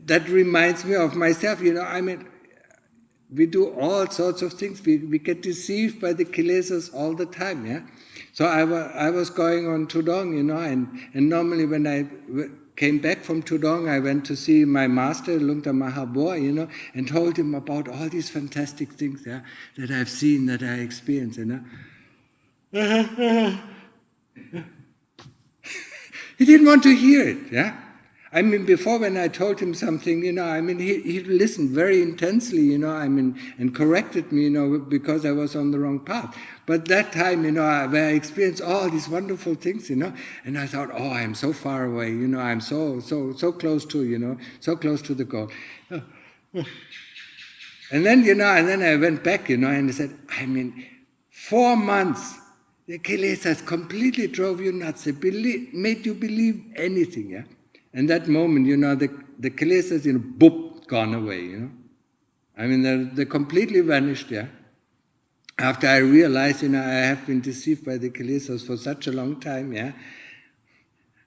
That reminds me of myself. We do all sorts of things. We get deceived by the kilesas all the time. Yeah. So I was going on Tudong, and normally when I came back from Tudong, I went to see my master, Lungta Mahabua, and told him about all these fantastic things, yeah, that I've seen, that I experienced, He didn't want to hear it, yeah. Before when I told him something, he listened very intensely, and corrected me, because I was on the wrong path. But that time, where I experienced all these wonderful things, and I thought, oh, I'm so far away, I'm so close to, so close to the goal. And then I went back, and I said, 4 months, the kilesas completely drove you nuts. They made you believe anything, yeah. And that moment, the kilesas, boop, gone away, they completely vanished, yeah. After I realized, I have been deceived by the kilesas for such a long time, yeah.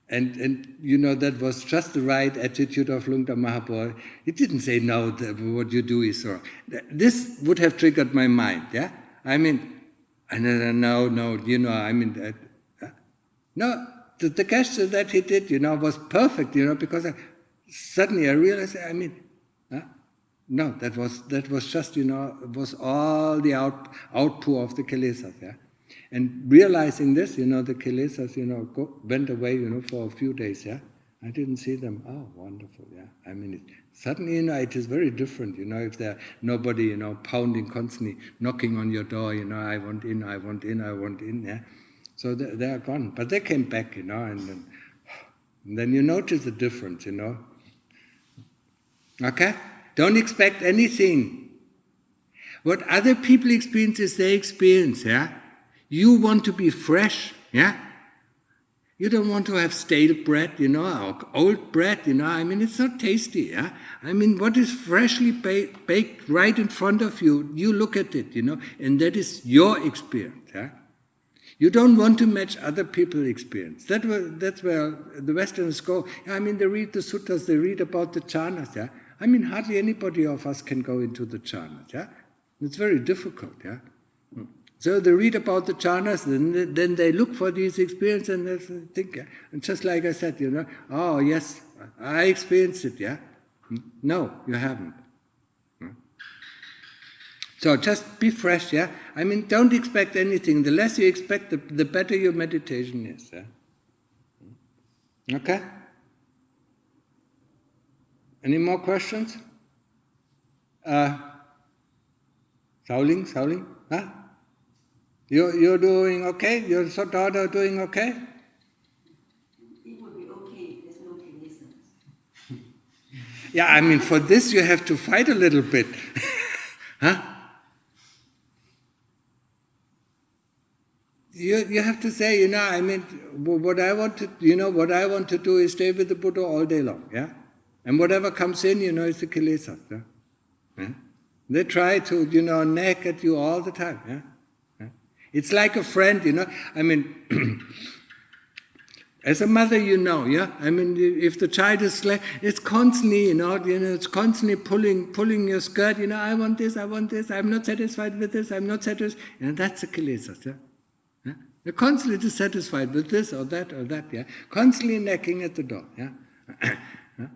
And that was just the right attitude of Lungta Mahabua. He didn't say, no, what you do is wrong. This would have triggered my mind, yeah. No, the gesture that he did, was perfect, because suddenly I realized, no, that was just, it was all the outpour of the kilesas, yeah. And realizing this, the kilesas, went away, for a few days, yeah. I didn't see them. Oh, wonderful, yeah. Suddenly, it is very different, if there nobody, pounding constantly, knocking on your door, I want in, I want in, I want in, yeah. So they are gone. But they came back, and then you notice the difference, Okay? Don't expect anything. What other people experience is they experience, yeah? You want to be fresh, yeah? You don't want to have stale bread, or old bread, it's not tasty, yeah? What is freshly baked right in front of you, you look at it, and that is your experience, yeah? You don't want to match other people's experience. That's where the Westerners go. They read the suttas, they read about the jhanas, yeah? Hardly anybody of us can go into the jhanas, yeah? It's very difficult, yeah? So they read about the jhanas, then they look for these experiences and they think, yeah? And just like I said, oh yes, I experienced it, yeah? No, you haven't. So just be fresh, yeah? Don't expect anything. The less you expect, the better your meditation is, yeah? Okay? Any more questions? Sauling? Huh? You're doing okay? Your daughter doing okay? It would be okay if there's no kilesas. Yeah, for this you have to fight a little bit. Huh? You have to say, what I want to do is stay with the Buddha all day long, yeah? And whatever comes in, is the kilesas, yeah? Yeah? They try to, nag at you all the time, yeah? Yeah? It's like a friend, As a mother, you know, yeah? I mean, if the child is like, it's constantly, it's constantly pulling your skirt, I want this, I'm not satisfied with this, I'm not satisfied. That's the kilesas, yeah? Yeah? You're constantly dissatisfied with this or that, yeah? Constantly knocking at the door, yeah? Yeah?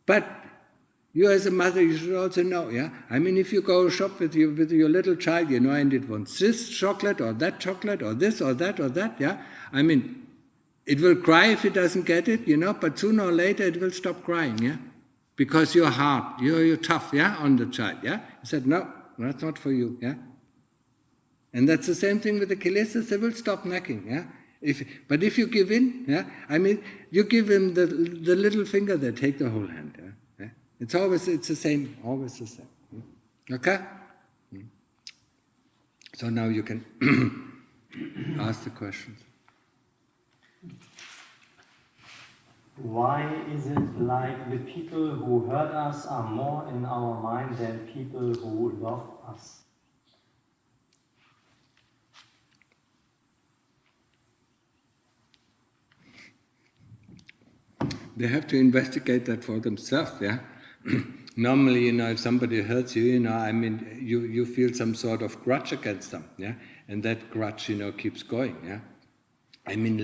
But you as a mother, you should also know, yeah? I mean, if you go shop with your little child, and it wants this chocolate or this or that, yeah? I mean, it will cry if it doesn't get it, but sooner or later it will stop crying, yeah? Because you're hard, you're tough, yeah, on the child, yeah? He said, no, that's not for you, yeah? And that's the same thing with the kilesas, they will stop nagging, yeah? But if you give in, yeah? I mean, you give him the little finger, they take the whole hand, yeah? It's the same, always the same. Okay? So now you can ask the questions. Why is it like the people who hurt us are more in our mind than people who love us? They have to investigate that for themselves, yeah? Normally, if somebody hurts you, I mean, you feel some sort of grudge against them, yeah? And that grudge, keeps going, yeah? I mean,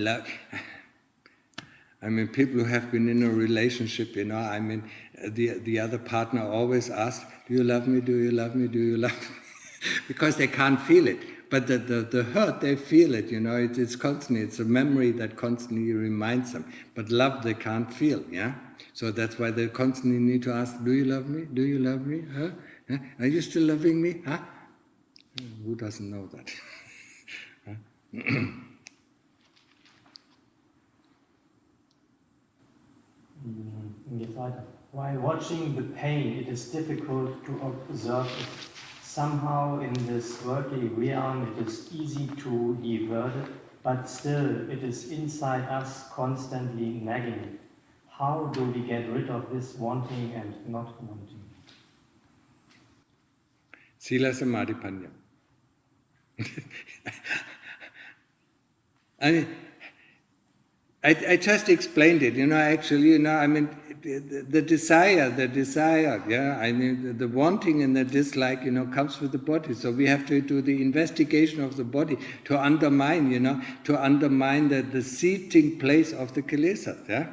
people who have been in a relationship, I mean, the other partner always asks, do you love me, do you love me, do you love me? Because they can't feel it. But the hurt, they feel it, it's constantly, it's a memory that constantly reminds them. But love, they can't feel, yeah? So that's why they constantly need to ask, do you love me, do you love me, huh? Huh? Are you still loving me, huh? Who doesn't know that? Geht weiter. While watching the pain, it is difficult to observe it. Somehow in this worldly realm it is easy to divert it, but still it is inside us constantly nagging. How do we get rid of this wanting and not wanting? Sila Samadhi Panya. I just explained it, actually, I mean, the desire, yeah, I mean, the wanting and the dislike, comes with the body. So we have to do the investigation of the body to undermine, the seating place of the kilesas, yeah.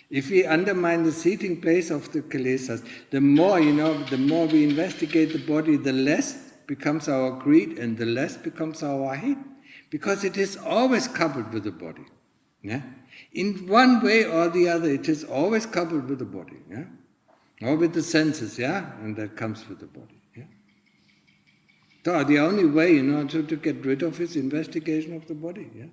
If we undermine the seating place of the kilesas, the more we investigate the body, the less becomes our greed and the less becomes our hate. Because it is always coupled with the body. Yeah? In one way or the other, it is always coupled with the body, yeah? Or with the senses, yeah? And that comes with the body, yeah? So the only way, to get rid of is investigation of the body, yeah?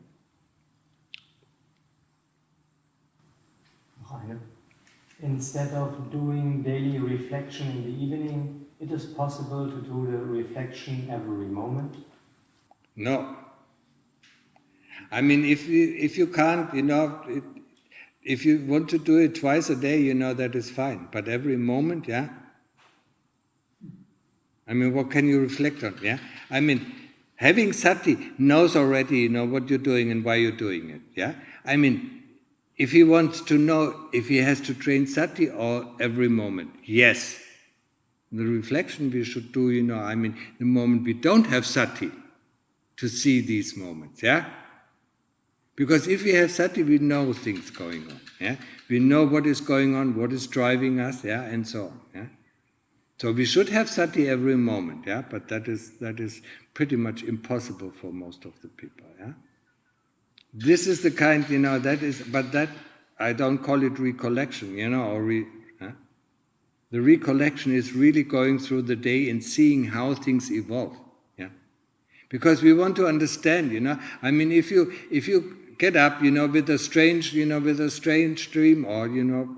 Instead of doing daily reflection in the evening, it is possible to do the reflection every moment? No. I mean, if you can't, if you want to do it twice a day, that is fine. But every moment, yeah? I mean, what can you reflect on, yeah? I mean, having sati knows already, what you're doing and why you're doing it, yeah? I mean, if he wants to know if he has to train sati or every moment, yes. The reflection we should do, I mean, the moment we don't have sati, to see these moments, yeah? Because if we have sati, we know things going on, yeah? We know what is going on, what is driving us, yeah, and so on, yeah? So we should have sati every moment, yeah? But that is pretty much impossible for most of the people, yeah? This is the kind, but that, I don't call it recollection, The recollection is really going through the day and seeing how things evolve, yeah? Because we want to understand, I mean, if you get up, with a strange dream or,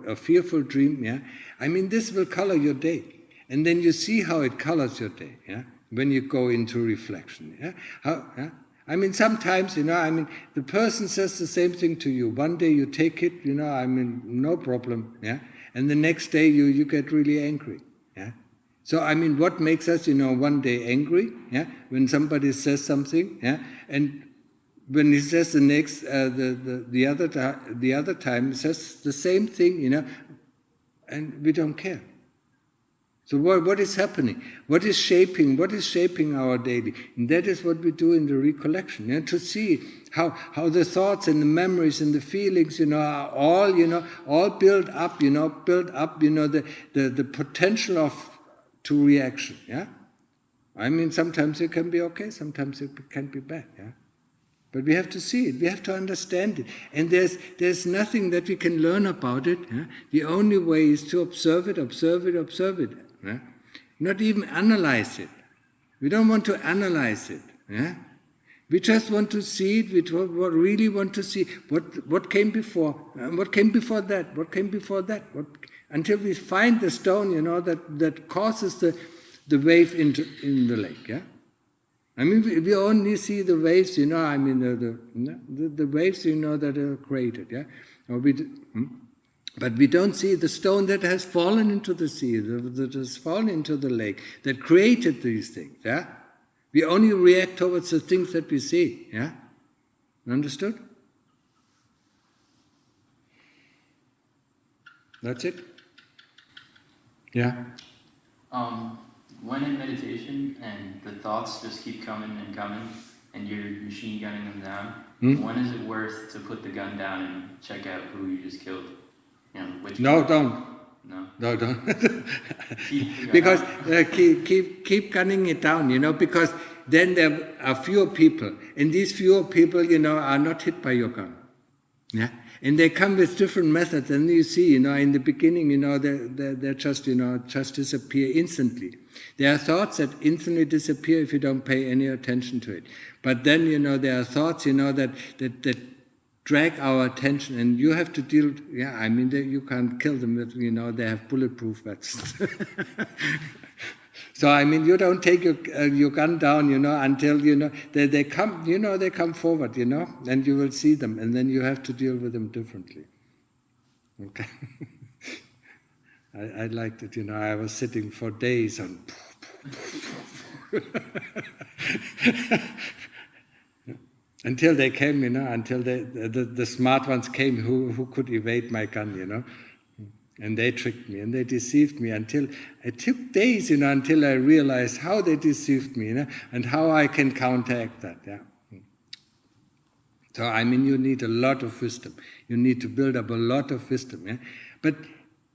a fearful dream, yeah? I mean, this will color your day. And then you see how it colors your day, yeah? When you go into reflection, yeah? I mean, sometimes, the person says the same thing to you. One day you take it, no problem, yeah? And the next day you get really angry, yeah? So, I mean, what makes us, one day angry, yeah? When somebody says something, yeah? And when he says the other time, he says the same thing, and we don't care. So what is happening? What is shaping our daily? And that is what we do in the recollection, to see how the thoughts and the memories and the feelings, are all build up, the potential to reaction, yeah? I mean, sometimes it can be okay, sometimes it can be bad, yeah? But we have to see it, we have to understand it. And there's nothing that we can learn about it. Yeah? The only way is to observe it. Yeah? Not even analyze it. We don't want to analyze it. Yeah? We just want to see it, we really want to see what came before, what came before that, until we find the stone, that causes the wave in the lake. Yeah? I mean, we only see the waves, the waves, that are created, yeah? But we don't see the stone that has fallen into the sea, that has fallen into the lake, that created these things, yeah? We only react towards the things that we see, yeah? Understood? That's it? Yeah? When in meditation and the thoughts just keep coming and you're machine gunning them down, when is it worth to put the gun down and check out who you just killed? Don't. No, don't. Because keep gunning it down, because then there are fewer people, and these fewer people, are not hit by your gun. Yeah? And they come with different methods, and you see, in the beginning, they just disappear instantly. There are thoughts that instantly disappear if you don't pay any attention to it. But then, there are thoughts, that drag our attention, and you have to deal. Yeah, I mean, you can't kill them with, they have bulletproof vests. So I mean, you don't take your gun down, until they come, they come forward, and you will see them, and then you have to deal with them differently. Okay. I liked it, I was sitting for days on. Until they came, until the smart ones came who could evade my gun, And they tricked me and they deceived me until it took days, until I realized how they deceived me, and how I can counteract that. Yeah. So I mean, you need a lot of wisdom. You need to build up a lot of wisdom. Yeah? But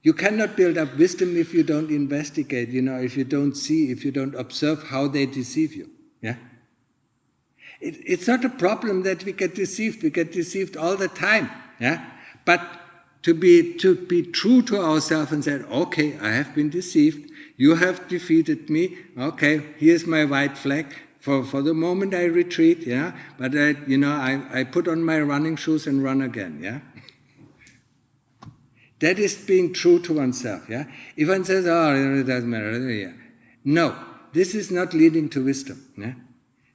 you cannot build up wisdom if you don't investigate. If you don't see, if you don't observe how they deceive you. Yeah. It's not a problem that we get deceived. We get deceived all the time. Yeah. But to be true to ourselves and say, okay, I have been deceived, you have defeated me, okay, here's my white flag, for the moment I retreat, yeah, but I put on my running shoes and run again, yeah. That is being true to oneself, yeah. If one says, it doesn't matter, yeah. No, this is not leading to wisdom, yeah.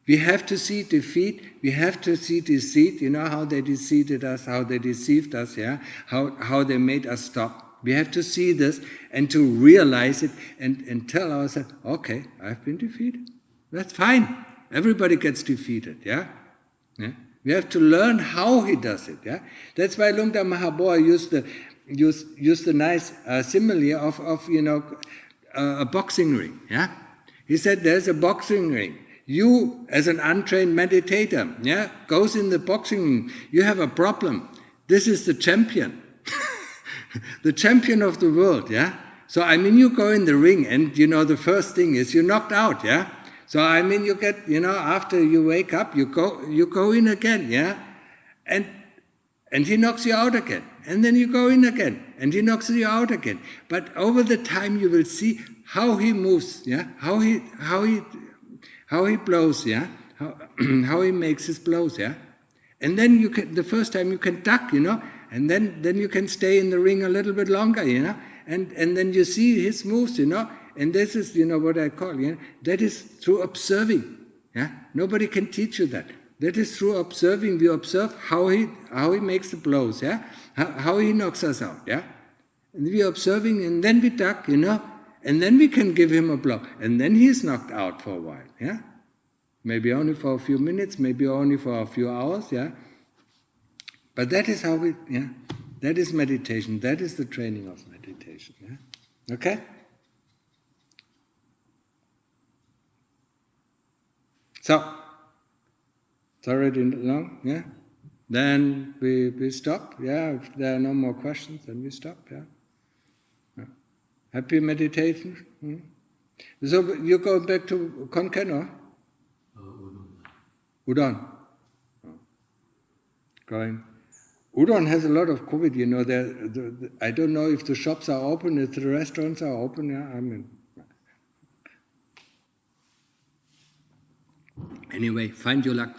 We have to see defeat, we have to see deceit, how they deceived us, how they deceived us, yeah? How they made us stop. We have to see this and to realize it and tell ourselves, okay, I've been defeated. That's fine. Everybody gets defeated, yeah? Yeah? We have to learn how he does it, yeah? That's why Lungta Mahaboa used the nice simile of a boxing ring, yeah? He said there's a boxing ring. You, as an untrained meditator, yeah, goes in the boxing ring, you have a problem. This is the champion. The champion of the world, yeah? So, I mean, you go in the ring and, the first thing is you're knocked out, yeah? So, I mean, you get, after you wake up, you go in again, yeah? And he knocks you out again. And then you go in again, and he knocks you out again. But over the time, you will see how he moves, yeah? How he blows, yeah? How he makes his blows, yeah? And then the first time you can duck, and then you can stay in the ring a little bit longer, and then you see his moves, and this is, what I call, that is through observing, yeah? Nobody can teach you that. That is through observing. We observe how he makes the blows, yeah? How he knocks us out, yeah? And we are observing, and then we duck, and then we can give him a blow. And then he's knocked out for a while, yeah? Maybe only for a few minutes, maybe only for a few hours, yeah. But that is how we, yeah. That is meditation. That is the training of meditation, yeah. Okay? So, it's already long, yeah? Then we stop, yeah? If there are no more questions, then we stop, yeah? Happy meditation? Hmm? So, you go back to Konkan, or? Udon. Going. Udon has a lot of COVID, you know. I don't know if the shops are open, if the restaurants are open, yeah? I mean... Anyway, find your luck.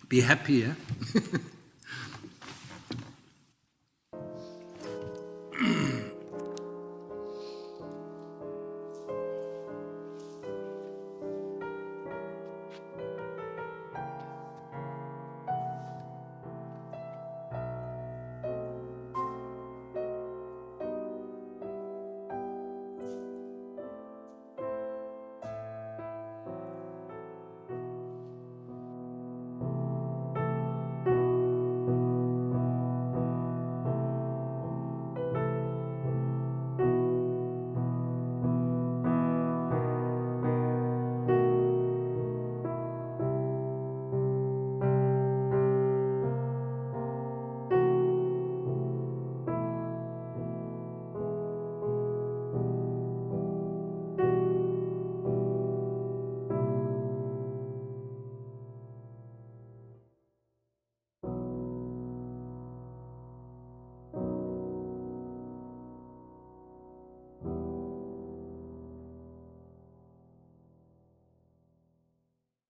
Be happy, yeah?